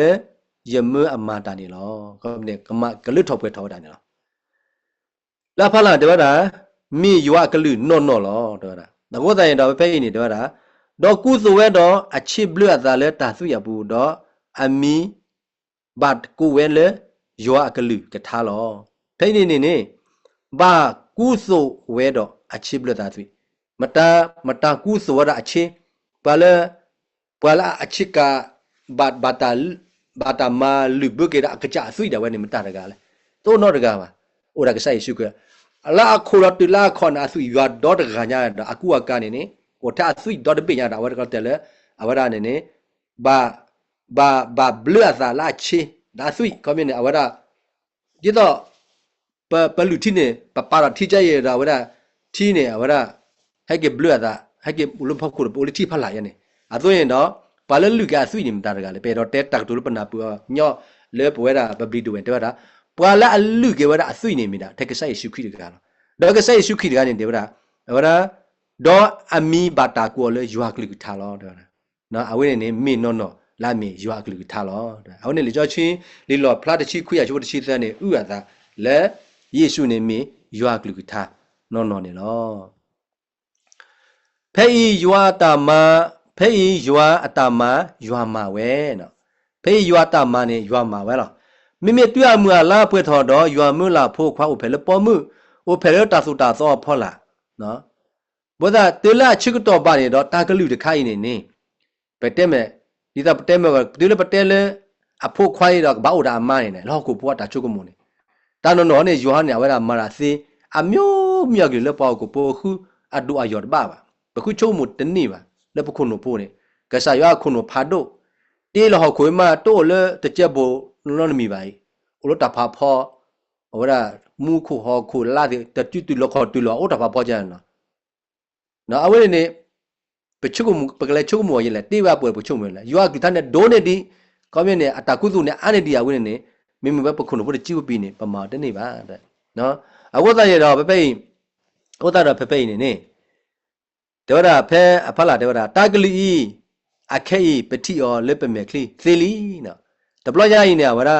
ยมืออมาตานี่หรอก็เนี่ยกัมมากะลึทอเปทอดานี่หรอแล้วพอละเดี๋ยวนะมีอยู่ว่ากะลือนอนๆหรอเดี๋ยวนะแต่ว่าแต่ดอกไปนี่เดี๋ยวนะดอกกูสวยดอกอาชีพเลือดซาเลตาสุยาบูดอกอามีบัดกูเวเลอยู่ว่ากะลือกะทาหรอไปนี่บากูสวยดอกอาชีพเลือดตาสุยมตากูสวยดอกอาชีพปะละอาชีพกะบาตามาลืบเกดากะจะสุยดาเวนี่มตาดกะเลโตนอดกะมาโอดากะใส่สุกะละโคลตุลาคอนอาสุยยอดดอดกะญาดอากูอากานี่โอทาสุยดอดเปญาดาวะกะเตเลอวะดานี่บาเบลอซาลาชีดาสุยก็มีนี่อวะดาจิตอปะลุทินี่ปะปาราทิใจเยดาวะดาทีนี่อวะดาให้เก็บเบลอซาให้เก็บอุลพะคุโปลิทิพะลายะนี่อะตัวเห็นดอปะละลุกะสุยนี่มตากะเลเปดอเตตักตุลปะนาปัวญอเลปวะดาบะบลิดูเวนเตวะดาปะละลุกะวะดาสุยนี่มีดาเทกะไซสุขิดกะดอกะไซสุขิดกะนี่เดวะดาวะดาดออามีบาตากัวเลยัวกลิกทาลอเดวะเนาะอเวนี่มีนอ လာမီရွာကလူထားလောအောင်နေလေကြောချင်းလေလောဖလားတချိခွေရချိုးတချိသန်းနေဥရသာလဲယေရှုနေမီရွာကလူထားနော်နေလောဖဲဤရွာတာမဖဲဤရွာအတာမရွာမှာဝဲနော်ဖဲဤရွာတာမနေရွာမှာဝဲလောမိမိတွေ့မှုလာဖွေထော်တော့ရွာမှုလာဖို့ခွာဥဖဲလပေါ်မှုဥဖဲလတာစုတာသောဖော်လာနော်ဘောသာတေလာချိကတော့ပါနေတော့တာကလူတခိုင်းနေပတဲမဲ့ဒီတော့ပတဲမဲ့ဒီလိုပတဲလေအဖို့ခွာရတော့ဘာဥဒါအမနေလောကိုပွားတာချုပ်ကမုန်နေတာနော်နေရွာနေဝဲတာမာရာစီအမျိုးမြောက်ကလေးပေါ့ကိုပိုခုအဒူအယောဘာဘခုချုံမှုတနေပါလက်ပခုနိုပိုးနေကဆာရွာခုနိုဖာဒိုတေးလဟခွေမတိုးလေတကြက်ဘောလောနမီပါဥလတာဖာဖောဝရမူခုဟောခုလာတဲ့တူတူလခေါ်တူလောဥတာဖာဖောကြနော်နော်အဝဲနေပချုကမပကလေချုကမောရလေတေးပါပွဲပချုံမလဲရွာကတန်းနဲ့ဒိုးနေဒီကောင်းမြနေအတာကုစုနဲ့အနေဒီယာဝင်းနေမိမပဲပခုနိုပိုးကြည့်ပြီးနေပမာတနေပါတဲ့နော်အဝတ်သားရတော့ဖေဥဒတာဖေနေဒေဝရာဖဲအဖလာဒေဝရာတာကလီအခဲပတိော်လက်ပမေခလီသေလီနော်တဘလရရင်နေဝရာ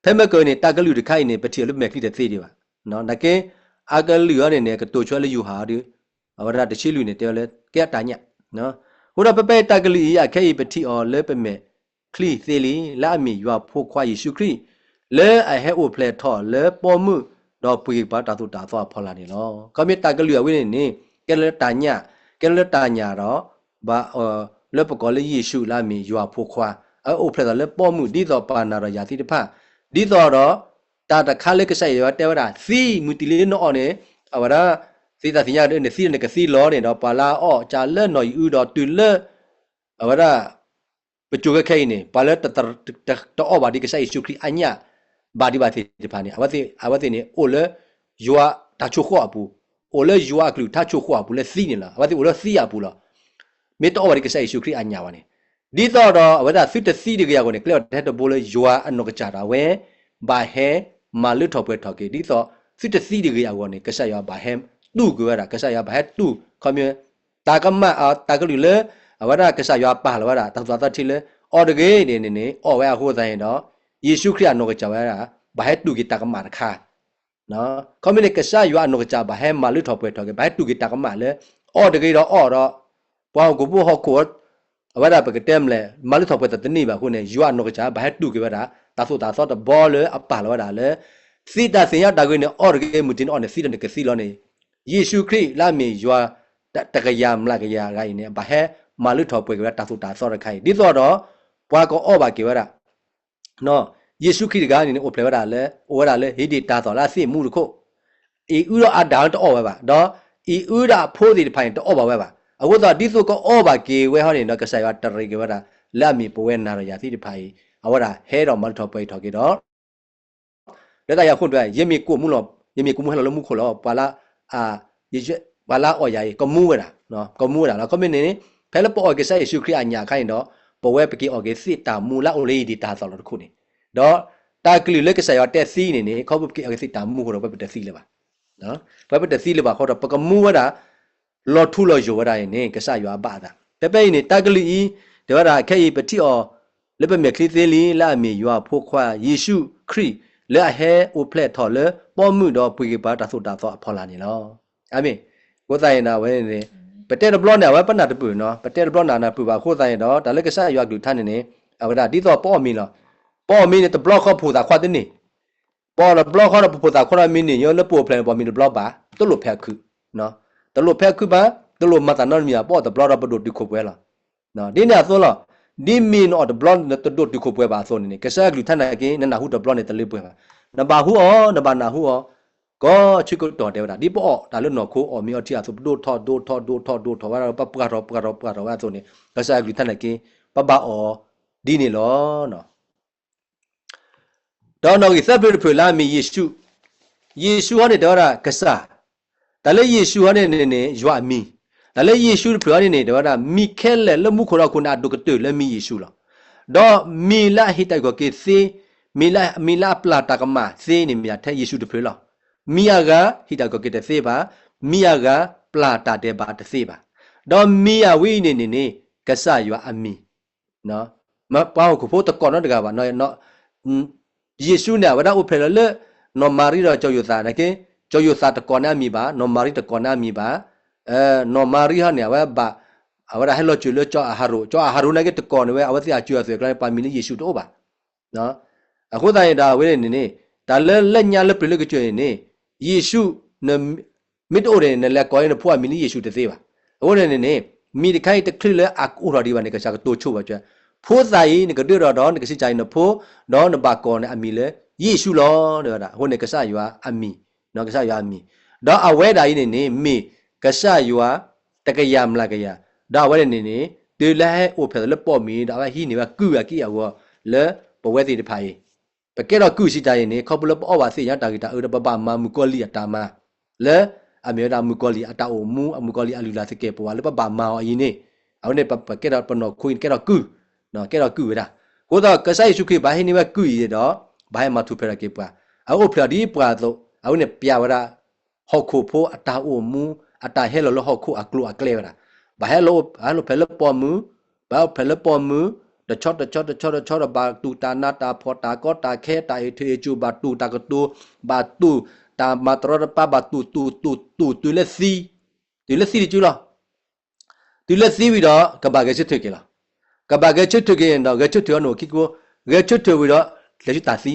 ဖဲမကောနေတာကလူတခိုင်နေပတိော်လက်ပမေခလီတဲ့သေဒီပါနော်နကေအကလူရနေကတိုချွဲလယူဟာဒီဝရာတချိလူနေတဲလဲကဲတာညနော်ဟိုရပတာကလီအခဲပတိော်လက်ပမေခလီသေလီလာမီရွာဖို့ခွာယေရှုခရစ်လဲအဟဲအိုဖလက်ထော်လဲပေါ်မှုတော့ပွေပါတာသူတာသွားဖော်လာနေလောကမြတာကလူရဝင်းနေကဲလဲတာညကဲလတာညာတော့ဘာလက်ပကောလေးယေရှုလာမီရွာဖို့ခွာအိုဖလက်လက်ပေါ်မှုဒီတော့ပါနာရယာတိတဖဒီတော့တာတခါလေးကဆိုင်ရွာတဲဝတာစီမူတီလေးနော်နေအဝရစီတာစီရတဲ့စီနေကစီလောနေတော့ပါလာအော့ဂျာလက်နော်ယူတော့တူလက်အဝရပကြိုကခဲနေပါလက်တော့ဘာဒီကဆိုင်ယေရှုခရစ်အညာဘာဒီဘာတိတဖနေအဝတိနေအိုလေရွာတာချိုခေါ်အပူโอเลยูอะกลูทัชโชขวาบุเลซีนี่ล่ะว่าติโอเลซียาบุล่ะเมตอวาดิกะไซယေရှုခရစ်အညာပါနေဒီတော့ဝဒသစ်တစီဒီကရကိုနေကလော့တဲ့ဘိုလေယွာအနောကကြတာဝဲဘာဟဲမာလွတ်ထော်ပွဲထော်ကေဒီတော့သစ်တစီဒီကရကိုနေကဆယဘာဟဲတူကရတာကဆယဘာဟဲတူခမတာကမတာကလူလေဝဒကဆယပါလဝဒတောက်သွားတိလေအော်တကေနေအော်ဝဲဟိုတိုင်းတော့ယေရှုခရစ်အနောကကြဝဲတာဘာဟဲတူကတာကမတခါနော်คอมมิวนิเคชันอยู่อนกจาบะแฮมาลุทอปเวทอเกบะตุกิตากะมะเลออตะเกดออดอปอกูปุฮอโคอวะดาปะกะเต็มเลมาลุทอปเวตตะนี่บะခုနေอยู่อนกจาบะตุเกบะดาตาโซตาซอตบอลเลอปะลวะดาเลစီတာစင်ရတာကွေးနေအော်တကေမူတင်အော်နေစီတန်ကစီလောနေယေရှုခရစ်လာမီယွာတကရမလကရဂိုင်းနေဘာဟဲမာလူထော်ပွဲကတာဆိုတာဆောရခိုင်ဒီတော့ဘွာကောအော်ဘာကေဝရနော်ယေရှုခရစ်ကနေအိုဖလေဝရလဲအိုဝရလဲဟိဒီတာတော်လာစိမှုတခုဤဥရအဒါတော့ဝဲပါနော်ဤဥရဖိုးစီဖိုင်တော့ပါဝဲပါအခုတော့ဒီဆိုကောအော်ဘာကေဝဲဟောနေတော့ကဆိုင်ဝတရေကေဝရလာမီပဝဲနာရယာစီတဖိုင်အဝရဟဲတော်မလထော်ပွဲထော်ကေတော့လက်တရခွန်တွေ့ယေမီကိုမှုလောယေမီကိုမှုဟလောမှုခလောပါလာယေရှုပါလာအော်ယာကမှုဝဲတာနော်ကမှုဝဲတာနော်ကမင်းနေဖဲလပေါ်ကေဆိုင်ယေရှုခရစ်အညာခိုင်းတော့ပဝဲပကေအော်ကေစစ်တာမူလာအိုလေးဒီတာဆော်လို့တခုနေတော့တာကလီလက်ကစားရတက်စီနေခေါပကေအစစ်တာမှုခေါ်တော့ပတက်စီလေပါနော်ပတက်စီလေပါခေါ်တော့ပကမှုဝဒါလော်ထူလော်ယောဝဒါနေကစားရပါတာပပေနေတာကလီဒေဝရာခဲပတိအော်လက်ပမေခလီသေးလီလာမီယွာဖို့ခွာယေရှုခရစ်လက်ဟဲအိုဖလက်ထော်လေပေါ်မှုတော့ပွေပါတာဆိုတာတော့ဖော်လာနေလောအာမင်ကိုတိုင်နာဝဲနေပတက်ဘလော့နာဝဲပနာတပူနော်ပတက်ဘလော့နာနာပူပါခိုးတိုင်တော့ဒါလက်ကစားရကလူထန်းနေအဝဒါဒီတော့ပေါ်မီလောပေါ်မီနဲ့တဘလော့ခေါ်ဖူတာခွာတဲ့နေပေါ်ဘလော့ခေါ်ဖူတာခွာမီနေရောလပိုပလန်ပေါ်မီဘလော့ပါတလို့ဖက်ခုနော်တလို့ဖက်ခုပါတလို့မတနော်မီပေါ်တဘလော့တော့ပဒိုဒီခုပွဲလားနော်ဒီနေဆိုလားဒီမီနော်တဘလော့နဲ့တဒိုဒီခုပွဲပါဆိုနေကစားကလူထန်းနေကင်းနနာဟုတဘလော့နဲ့တလေးပွဲပါနဘာဟုအောနဘာနာဟုအောကောချိကုတော်တယ်ဒါဒီပေါ်ဒါလို့နော်ခိုးအော်မီအော်တီအဆိုဒိုထော်ဝါပပကတော့ဝါဆိုနေကစားကလူထန်းနေကင်းပပအော်ဒီနေလောနော်တော့နော်စပ်ပြဖလာမီယေရှုဟောနေတော့ကစားဒါလည်းယေရှုဟောနေရွာမီဒါလည်းယေရှုဖလာနေတော့မီခဲလဲလမှုခေါ်တော့ခုနာဒုကတေလဲမီယေရှုလားတော့မီလာဟိတိုက်ကိုကေစီမီလာပလာတာကမစေနေမြတ်ထဲယေရှုတဖလားမီယာကဟိတိုက်ကိုကေတဲ့စေပါမီယာကပလာတာတဲ့ပါတဲ့စေပါတော့မီယာဝိနေကစားရွာအမီနော် mà bao của phố tập còn nó được cả bạn nói nó Giêsu nè và đã ốp phải là nó mari rồi cho yêu sa này cái cho yêu sa tập còn mi ba nó mari tập còn mi ba nó mari ha nè và ba và đã hello chửi cho haru này cái tập còn này và thì chửi rồi cái ba mình Giêsu đó ba nó aku tanya dah we ni ta le nya le pele ke chue ni Yesu ne mit ore ne le ko ne phwa mi ni Yesu de se ba o ne ne mi de khai te khri le ak u ra di ba ne ka sa to chu ba chue pho sa yi ne ka de ro do ne ka si chai ne pho do ne ba ko ne a mi le Yesu lo de da ho ne ka sa ywa a mi no ka sa ywa a mi do a we da yi ne mi ka sa ywa ta ka ya mla ka ya da we ne ne de le o phe le po mi da ba hi ne ba ku ya ki ya wo le po we ti de phaiไปแก่เรากู้สิใจนี่เขาบอกว่าว่าสิยาตากิตาบ้าบ้ามามุกอลีตามาแล้วอเมริกามุกอลีตาโอมูมุกอลีอาลูลาสเกปว่าแล้วบ้ามาอีนี่เอาเนี่ยไปแก่เราปนคุยแก่เรากู้เนาะแก่เรากู้ได้กูต้องกษัตริย์สุขีบ้าให้นี่ว่ากู้อีเนาะบ้าให้มาทุบเพลาเก็บว่าเอาเพลาดีปลาโตเอาเนี่ยเปียว่าหอกคู่โพตาโอมูตาเฮลโลหอกคู่อักลัวอักเลวนะบ้าให้เราเพลาปอมือบ้าเพลาปอมือthe chot ba tu ta na ta pho ta ko ta khe ta the chu ba tu ta ko tu ba tu ta ma tro pa ba tu le si di chu lo tu le si bi do ka ba ge chit thwe ke la ka ba ge chit thwe ke no ge chit thwe no ki ko ge chit thwe bi do le chu ta si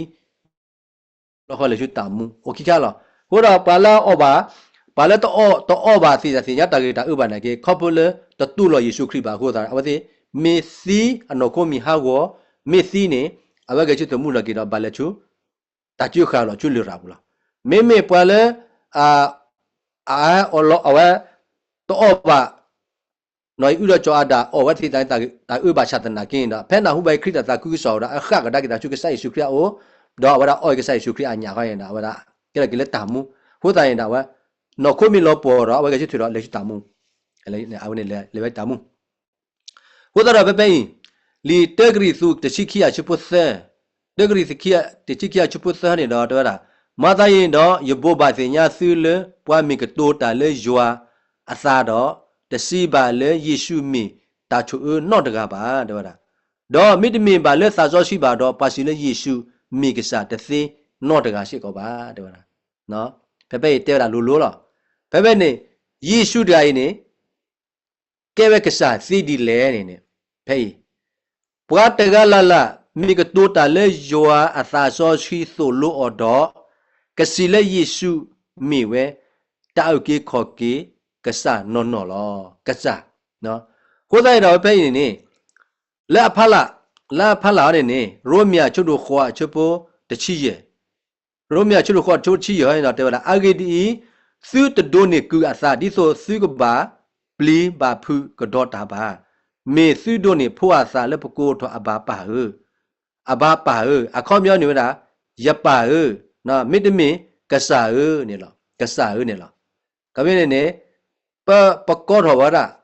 lo ho le chu ta mu o ki kha lo ho da pa la o ba le to o ba si ya ta ge ta u ba na ke kho pu le to tu lo Yesu Christ ba ho da a ba si me si ano ko mi hawo me si ne abaga chu to mu la ki da ba le chu ta chu kha lo chu lu ra bu la me pa le o lo awa to o ba noi u lo cho ada o wa thi ta u ba cha ta na kin da phe na hu bai Christ ta ku so da a kha ga da ki da chu ke sai Yesu Christ o do wa da o ke sai Yesu Christ a nya kha yin da wa da ke le ta mu hu ta yin da wa no ko mi lo po ro wa ke chu thu ro le chu ta mu le ne a wa ne le ba ta mu我到那边边，离德格里苏的西起啊去不是，德格里是起啊的西起啊去不是呢，对吧？马达因đó有波把人家输了，把米个多打了药啊，阿啥đó的西把了耶稣米打出那这个吧，对吧？đó米的米把了啥做西把đó把是了耶稣米个啥的是那这个是个吧，对吧？喏，别别对了，路了，别别呢，耶稣的爱呢，给个啥是的来呢？呸！不过这个啦，米个多打了药啊，阿啥做去走路哦đó。个是了耶稣米喂，打有几考几个啥喏咯，个啥喏？我在那边呢，拉帕拉的呢，罗米亚就都花就不得起耶，罗米亚就都花就起耶那对不啦？阿个的，苏的多呢个阿啥的说苏个吧，不离吧铺个多大吧，没苏多呢铺阿啥了不过头阿爸爸阿靠苗牛啦，一把那没得没个啥你了，个啥你了，这边呢，不搞头吧啦，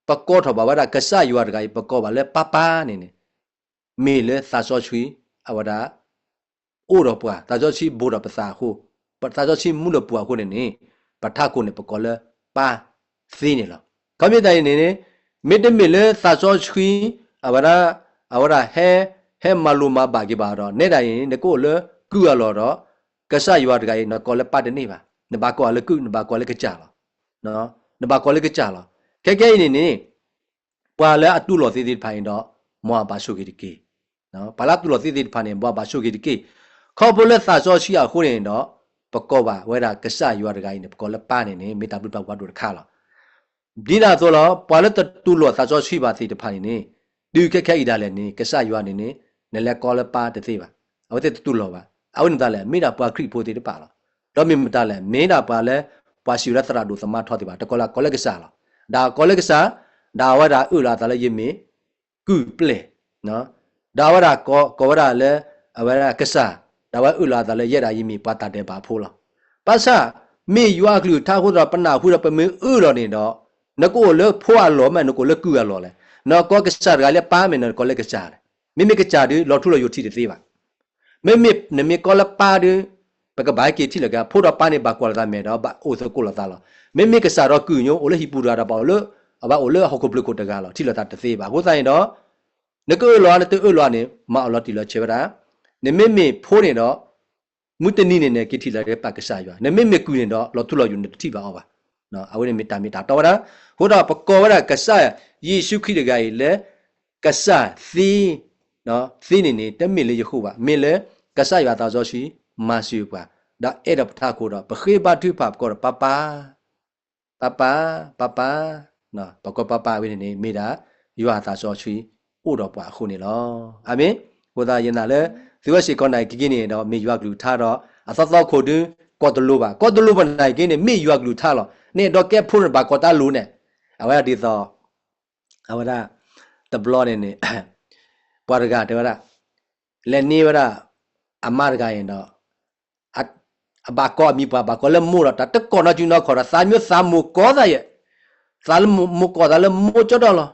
不搞头吧啦，个啥有啊个不搞吧了，爸爸呢，没了啥说去啊我啦，我了不啊，啥说去不了不啥好，不啥说去没了不啊好呢，不他过呢不搞了，爸死你了，这边呢，没得没了啥说去啊我啦嘿马路马巴吉巴罗，那代呢过了过了咯。个啥有啊？这个那搞了八的呢吧？那把搞了够，那把搞了个家了，喏，那把搞了个家了。开呢，把了杜罗西的拍到，莫把手给的给，喏，把了杜罗西的拍呢，莫把手给的给。靠不了啥时需要后人到，不搞吧？为了个啥有啊？这个呢，搞了八年呢，没打不到关注的看了。你那做了，把了的杜罗啥时需把自己的拍呢？对开意大利呢，个啥有啊？呢，那来搞了八的对吧？我在杜罗吧。เอาหนึ่งตาแหละไม่ได้ปลาครีโพธิได้ป่าหรอเราไม่ตาแหละไม่ได้ปลาเลยปลาชิวรัตราดูสมาร์ททอดที่บ้านแต่ก็ละก็สาละดาวก็สาดาวว่าดาละตาเลยยิ่งมีกู้เปล่เนาะดาวว่าก็ว่าเลยเอาว่าก็สาดาวว่าละตาเลยยิ่งได้ยิ่งมีปลาตาเดบาพูละภาษาไม่อยู่อักลิวถ้าคุณเราปัญหาคุณเราเป็นมือเราเนี่ยเนาะนักก็เลยพัวหล่อมันนักก็เลยกู้หล่อเลยนักก็สาก็เลยป้ามันนักก็เลยก็สาไม่มีก็สาดิเราทุเราอยู่ที่เดียวกันไม่มีเนี่ยมีก็ละป้าดูไปกับใบกี่ที่เลยกันพูดว่าป้าเนี่ยบากกว่าละเมดาบโอ้สกุลละตาละไม่มีกษัตริย์เรากุญโยโอเลฮิปูราดาบาโอเลเอาว่าโอเลเขาคุบลูกตะกาละที่ละตาตะเสบาหัวใจเนาะ那个乱的都乱呢，马老地了去不啦？你妹妹破呢了，没得你呢，给提来的八个啥样？你妹妹过呢了，老土了用的提吧好吧？那啊，我们没打到啦，或者不搞啦，个啥？耶稣基督个嘞，个啥？C 那 C 呢？等没了以后吧，没了个啥样到时候去马修吧？那一直不他过了，不黑把腿把过了，爸爸，那不过爸爸为呢没得，有啊到时候去。ဥတော်ပွားခုနေလောအာမင်ဘုရားရင်နာလေဒီဝရှိကောနိုင်ကိကိနေတော့မေရွာကလူထားတော့အသောသောခိုတွင်ကောတလူပါနိုင်ကိနေမေရွာကလူထားလောနေတော့ကဲဖုန်ပါကောတာလူနဲ့အဝရဒီသောအဝရတဘလောနေပွားရကတေဝရလက်နေဝရအမရကရင်တော့အဘကောမိပါဘကောလမို့တော့တကောနော်ကျူနော်ခေါ်တာစာမျိုးစာမို့ကောသားရဲ့စာလမို့ကောသားလမို့ကြတော့လော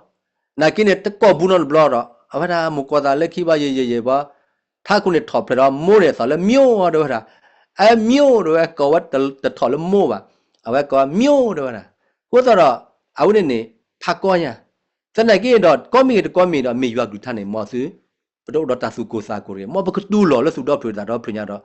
နာကိနေတကောဘူးနော်ဘလောတော့အဖတာမကောတာလက်ခိပါရေပါထားခုနေထော်ဖရောမိုးတယ်ဆိုလဲမြို့တော့ဟာအဲမြို့တော့ကောဝတ်တထော်လမိုးပါအဝဲကောမြို့တော့ဟာဟိုတော့အဝနေနေဖကောညာစနေကိတော့ကောမီတော့မေရွာကလူထနေမောစုပဒုတော့တဆုကိုစာကိုရမောဘကတူလောလဲဆုတော့ပြေတာတော့ပြညာတော့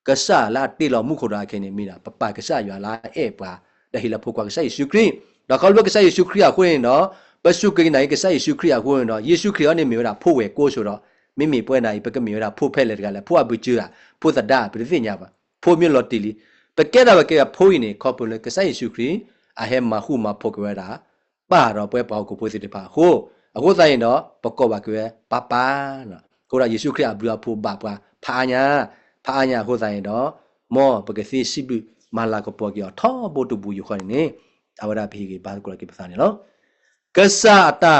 ကဆာလာတေလောမှုခေါ်တာခင်နေမိတာပပကဆာရွာလာအဲပါတဟီလာဖို့ကွာကဆာယေရှုခရစ်တော့ကောလဘကဆာယေရှုခရစ်ခွင်းတော့ပစုကိနိုင်ကဆာယေရှုခရစ်ခွင်းတော့ယေရှုခရစ်အနေမျိုးတာဖို့ဝဲကိုဆိုတော့မိမိပွဲနိုင်ပကမျိုးတာဖို့ဖက်လေတကလည်းဖို့အပကျူဖို့သဒပြည့်စညာပါဖို့မြို့လော်တီလီပကဲတာဖိုးရင်ခေါ်ပလေကဆာယေရှုခရစ်အဟဲမဟုမဖို့ကွဲတာပါတော့ပွဲပေါကိုပိုးစစ်တပါဟိုအခုဆိုင်တော့ပကောပါကွဲပပနော်ကိုရယေရှုခရစ်အဘလူဖို့ပါပါဖာညာဟိုဆိုင်တော့မောပကစီရှိဘူးမာလာကပေါ်ကြောထောဘိုတူဘူးယူခေါ်နေအဝရဖေးကဘာကိုရကိပစာနေနော်ကဆာတာ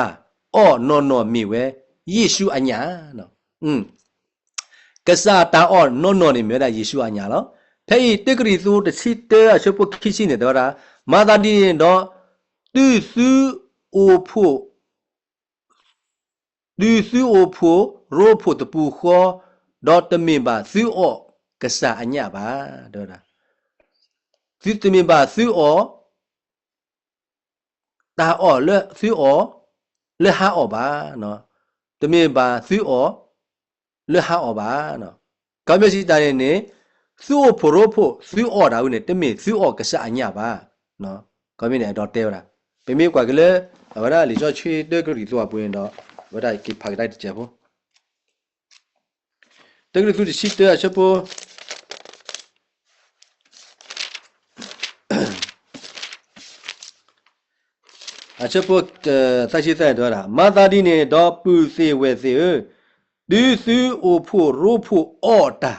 အော်နော်မိဝဲယေရှုအညာနော်ကဆာတာအော်နော်နေမြဲတာယေရှုအညာနော်ဖဲ့တက်ကရီသူတချီတဲအရှုပ်ခိရှိနေတော့တာမာသာဒီတော့သူစုအိုဖို့ရိုဖို့တပူခေါ်တော့တမင်ပါစုအော့ကဆာအညာပါတော့တာသူတမင်ပါစုအော့တာအော်လေစုအော့လေဟာအော်ပါနော်တမင်ပါစုအော်လေဟာအော်ပါနော်ကောင်းမြတ်စီတာနေစုအော့ဖို့ရိုဖို့စုအော့တာဦးနေတမင်စုအော့ကဆာအညာပါနော်ကောင်းမြတ်နေတော့တဲရတာပြမေကွာကလေးဝရလီချွေတက်ကရီသွားပွင့်တော့ဝရကိဖာလိုက်တဲ့ချက်ဖို့တက်ကရီသူရှိတဲ့အချက်ဖို့အချက်ဖို့ဆက်ရှိတဲ့တော့မာသာဒီနေတော့ပူစီဝဲစီဒီစီအိုဖို့ရိုဖို့အော်တာ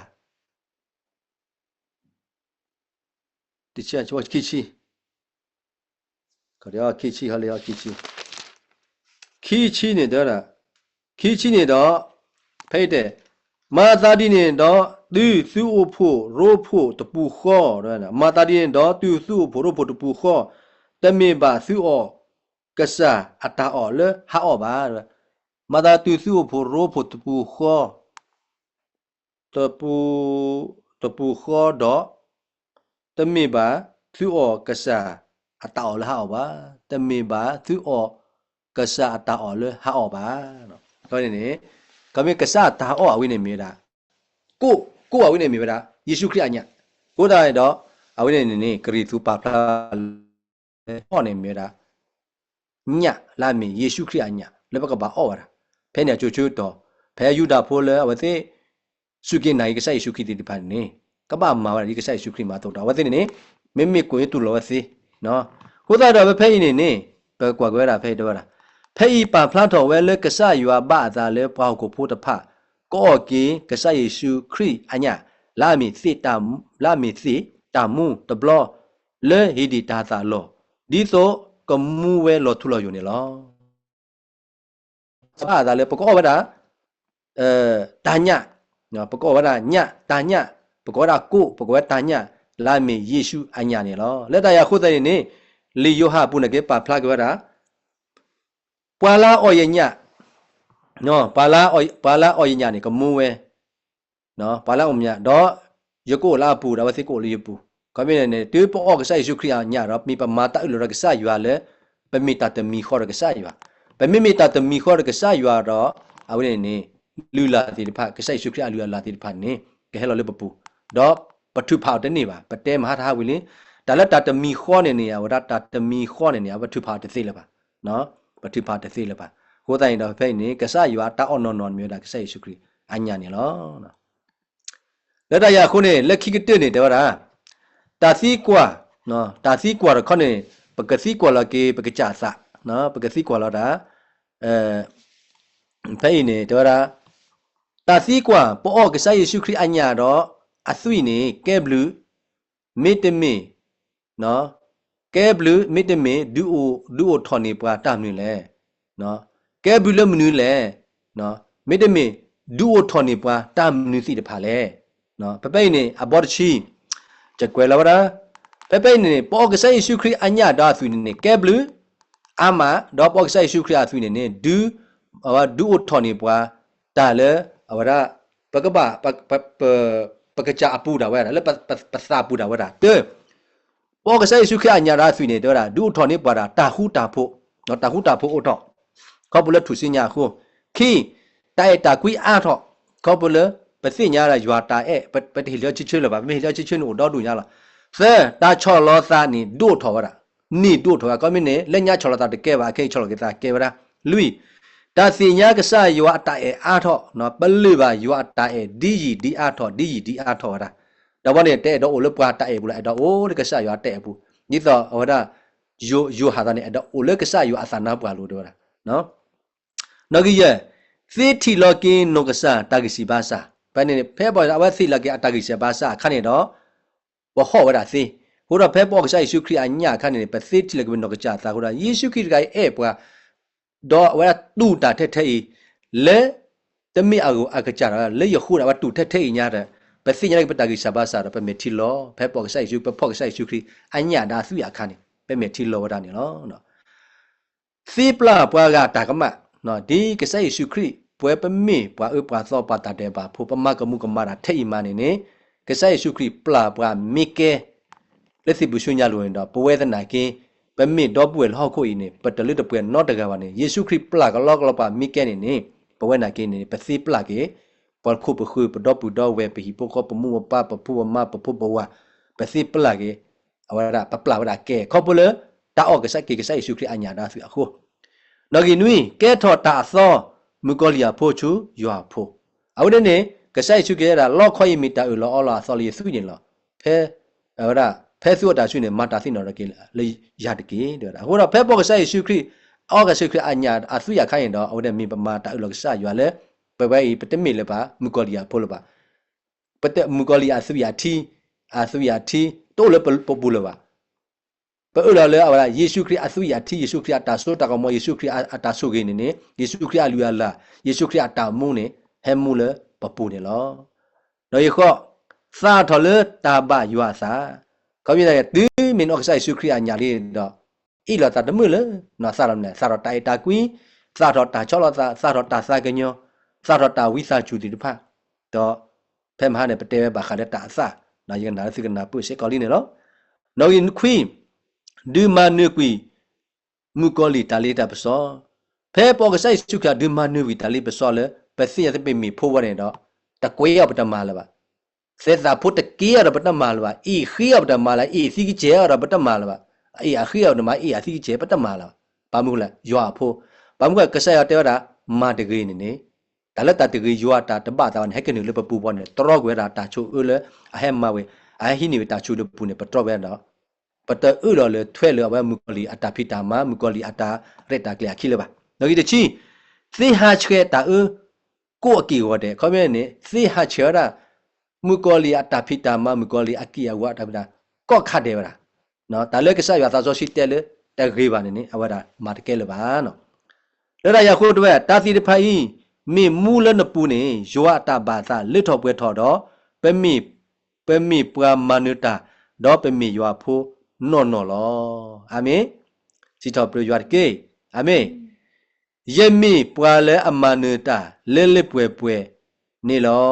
ဒီချက်ချောခိချီ可了，气气好了，气气呢得了，气气呢到配的，马达的呢到对苏坡罗坡都不好，对吧？马达的呢到对苏坡罗坡都不好，但没把苏哦，个啥阿达哦了，还哦吧？马达对苏坡罗坡都不好，都不好的，但没把苏哦个啥。အတာအော်လဟာပါတမေပါသူအော်ကဆာအတာအော်လဟာအော်ပါနော်တော့နေကမေကဆာတာအော်အဝိနေမြေတာကိုအဝိနေမြေတာယေရှုခရစ်အညာကိုတာရတော့အဝိနေဂရီသူပါဖလာဟောနေမြေတာညလာမီယေရှုခရစ်အညာလည်းဘကပါအော်ဝါဖဲနေချိုတော့ဖဲယူတာဖိုးလဲဝသိစုကိနိုင်ကဆာယေရှုခရစ်ဒီပါနေကပမာဝဒီကဆာယေရှုခရစ်မှာတော့ဝသိနေမေကိုတူလောစီနော်ဟိုတော့ပဲဖဲ့နေနေပဲကွာကွဲတာဖဲ့တော့တာဖဲ့ပါဖလားတော်ဝဲလဲကဆာရွာဘာသာလဲပေါ့ကိုဖို့တဖကောကီကဆာယေရှုခရစ်အညာလာမီစီတာမူတဘလလဲဟီဒီတာသာလောဒီဆိုကမူဝဲလောထူလောယူနေလောဘာသာလဲပကောဝဒတာညနော်ပကောဝဒညတာညပကောဒါကိုပကောတာညလာမီယေရှုအညာနေလောလက်တရခုတဲ့နေလီယိုဟာပုနကေပါဖလာကွာတာပွာလာအော်ယညနော်ပါလာအော်ယညနေကမူဝဲနော်ပါလာအော်မြတော့ယကိုလာပူဒါဝစီကိုလီပူကမင်းနေတေပေါ်အော်ကဆာယေရှုခရစ်ညတော့မိပမာတာဥလရကဆာရွာလေပမီတာတမီခေါ်ရကဆာရွာပမီမီတာတမီခေါ်ရကဆာရွာတော့ အဝိနေလူလာတိတဖကဆိုင်ရှုခရလူလာတိတဖနေကဲဟဲလောလေပပူတော့ပထုဖောက်တနေပါပတဲမဟာထားဝီလင်းဒါလက်တာတမီခေါနေနေရဝဒတာတမီခေါနေနေရပထုဖောက်တသိလပါနော်ပထုဖောက်တသိလပါဟိုတိုင်တော့ဖိနေကဆရွာတာအော်နော်နော်မျိုးတာကဆိုင်ရှုခရအညာနေလောနော်လက်တရခုနေလက်ခိကတဲ့နေတော့တာတာစီကွာနော်တာစီကွာတော့ခနေပကစီကွာလကေပကကြဆာနော်ပကစီကွာလာတာဖိနေတော့တာတာစီကွာပေါ်ကဆယေရှုခရစ်အညာတော့အသွိနေကဲဘလူးမေတ္တမေနော်ကဲဘလူးမေတ္တမေဒူအိုထော်နေပွားတာမြင်လဲနော်ကဲဘလူးမနူးလဲနော်မေတ္တမေဒူအိုထော်နေပွားတာမြင်စီတဖာလဲနော်ပပိနေအဘော်ချီချက်ကွယ်လာပါလားပပိနေပေါ်ကဆယေရှုခရစ်အညာတော့အသွိနေကဲဘလူးအမတော့ပေါ်ကဆယေရှုခရစ်အသွိနေဒူအိုထော်နေပွားတာလဲအဝရပကပပကကြအပူတာဝဲတာလဲပစာပူတာဝဲတာတဲပေါ်ကဆိုင်စုခရညာရာဆွေနေတော့တာဒူထော်နေပါတာတာဟုတာဖို့နော်တာဟုတာဖို့အတော့ခေါပလထုစညာခုခီတိုင်တာကွီအားတော့ခေါပလပစိညာရာရွာတာပတိလျချချလပါမေလျချချနိုတော့ဒူညာလားသဲတာချော်လောစာနီဒူထော်ဝရနီဒူထော်ကမင်းနေလက်ညာချော်လောတာတကဲပါအခေချော်လောကတာကဲပါလားလူတာစီညာကဆာရွာတာအားတော့နော်ပလိပါရွာတာဒီဂျီဒီအားတော့ဒီဂျီဒီအားတော့တာတော့ဘာနဲ့တဲ့တော့အိုလပွားတာဘူးလားအဲ့တော့အိုးကဆာရွာတဲ့ဘူးဒီတော့ဟောတာယိုဟာတာနဲ့အဲ့တော့အိုလကဆာရွာအသနာပွားလို့တော့တာနော်နော်ကြီးရဲ့သေတီလောကင်းနောကဆာတာဂီစီဘာစာဘယ်နဲ့ဖဲပေါ်အဝဲသိလကေအတာဂီစီဘာစာခနဲ့တော့ဘဟောဝတာသေဟိုတော့ဖဲပေါ်ကဆာယေရှုခရစ်အညာခနဲ့ပသေတီလကေနောကကြတာဟိုတော့ယေရှုခရစ်ကအဲ့ပွားတော့ဝဲတူတာထက်ထဲလဲတမိအကူအကကြတာလဲရခုတာဝတူထက်ထဲညာတဲ့ပစိညာကပတာကိစဘာစာတော့ပမေတီလောဖဲပေါ်ကဆိုင်ရှုပဖော့ကဆိုင်ရှုခရီအညာဒါစုရခါနေပမေတီလောဝဒနေလောနော်စီပလာပွားကတာကမနော်ဒီကဆိုင်ရှုခရီပွဲပမေပွားပွားသောပါတာတဲ့ပါဖို့ပမကမှုကမတာထဲမနေနေကဆိုင်ရှုခရီပလာပွားမိကဲလက်စီဘူးရှုညာလို့ရင်တော့ပဝဲသနာကင်းပမေတော့ပွေလောက်ခိုင်းနေပတလတပွေနော့တကပါနေယေရှုခရစ်ပလာကလောက်လောက်ပါမိကဲနေနေပဝဲနာကင်းနေပစီပလာကေပေါ်ခုပခုပတော့ပူတော့ဝဲပဟိပိုကောပမှုပပပူမပပဘဝပစီပလာကေအဝရပပလာဝရကေခေါပလတာအော့ကစကေကစယေရှုခရစ်အညာဒါဆွေအခုနော်ဂီနွီကဲထော်တာသောမူကောလီယာဖို့ချူယွာဖို့အဝဒနေကစယေရှုကေရာလော့ခွိမီတာလောအော်လာဆော်လီဆွေနေလောဖဲအဝရဖဲစုတာဆွေနေမာတာစိနော်ရကေလေရတကေတဲ့ဟိုတော့ဖဲပေါ်ကစယေရှုခရစ်အောကစခရစ်အညာအဆွေရခိုင်းတော့အဝဒမီပမာတာလောကစယွာလဲပဝဲပတမေလပါမူကောလီယာဖို့လပါပတမူကောလီယာဆွေရတီတိုးလပပူလပါပအလာလဲအဝရယေရှုခရစ်အဆွေရတီယေရှုခရစ်တာဆိုတာကမောယေရှုခရစ်အတာဆိုကိနေနေယေရှုခရစ်အလူယာလာယေရှုခရစ်အတာမုန်နေဟဲမူလပပူနေလောနော်ယေခောစာထော်လတာဘယွာစာကောင်းပြတဲ့ဒီမင်းအော့ဆိုင်ယေရှုခရစ်အညာလေးတော့ဣလာတာတမလနော်စာရမနဲ့စာရတိုင်တာကွီစာတော်တာချောလစာတော်တာစာကညောစာတော်တာဝိစာချူတီတဖတ်တော့ဖဲမဟာနဲ့ပတဲဘာခါတဲ့တာစာနော်ယင်နာစိကနာပုစေကောလီနေနော်နော်ယင်ခွီဒီမနုကွီမူကောလီတာလီတာပစောဖဲပေါ်ကဆိုင်စုခဒီမနုဝီတာလီပစောလေပစီရတဲ့ပေမီဖိုးဝရဲတော့တကွေးရပတမလာပါစေသာဖို့တကီရပတမလာပါဤခီရပတမလာဤစီကကျေရပတမလာပါဤအခီရနမဤအစီကကျေပတမလာပါမှုလားရွာဖို့ပါမှုကဆက်ရတဲ့တာမာတကေနေနေဒါလက်တာတကေရွာတာတပတာဟဲကနေလပပူပေါ်နေတော်ကွယ်တာတာချိုအလေအဟဲမဝေအဟိနေတာချိုလပူနေပတော်ပဲတော့ပတဥတော်လေထွဲလေဘမူကလီအတာဖိတာမမူကလီအတာရက်တာကလျာခိလပါနော်ဒီတချီသေဟာချေတာကိုအကီဝတဲ့ခေါမဲနေသေဟာချေရာမူကလီအတာဖိတာမမူကလီအကီယဝတာဗလာကော့ခတ်တယ်ဗလားနော်ဒါလည်းကဆရွာသာစောရှိတဲလေတဂေးပါနေအဝဒါမာတကဲလပါနော်လဲရရခိုးတော့တာစီတဖိုင်မေမူလနပူနေယောအတာဘာသာလစ်ထော်ပွဲထော်တော့ပမေပွာမနုတာတော့ပမေယောဖိုးနော်နော်လောအာမင်စီထော်ပြရွာကေအာမင်ယမေပွာလဲအမနုတာလဲလဲပွဲနေလော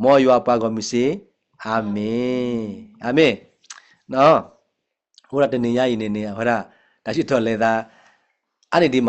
မောယောပါကောမစီအာမင်နော်ဟိုရတနေရရင်နေဟိုရဒါရှိတော်လေသာအဲ့ဒီ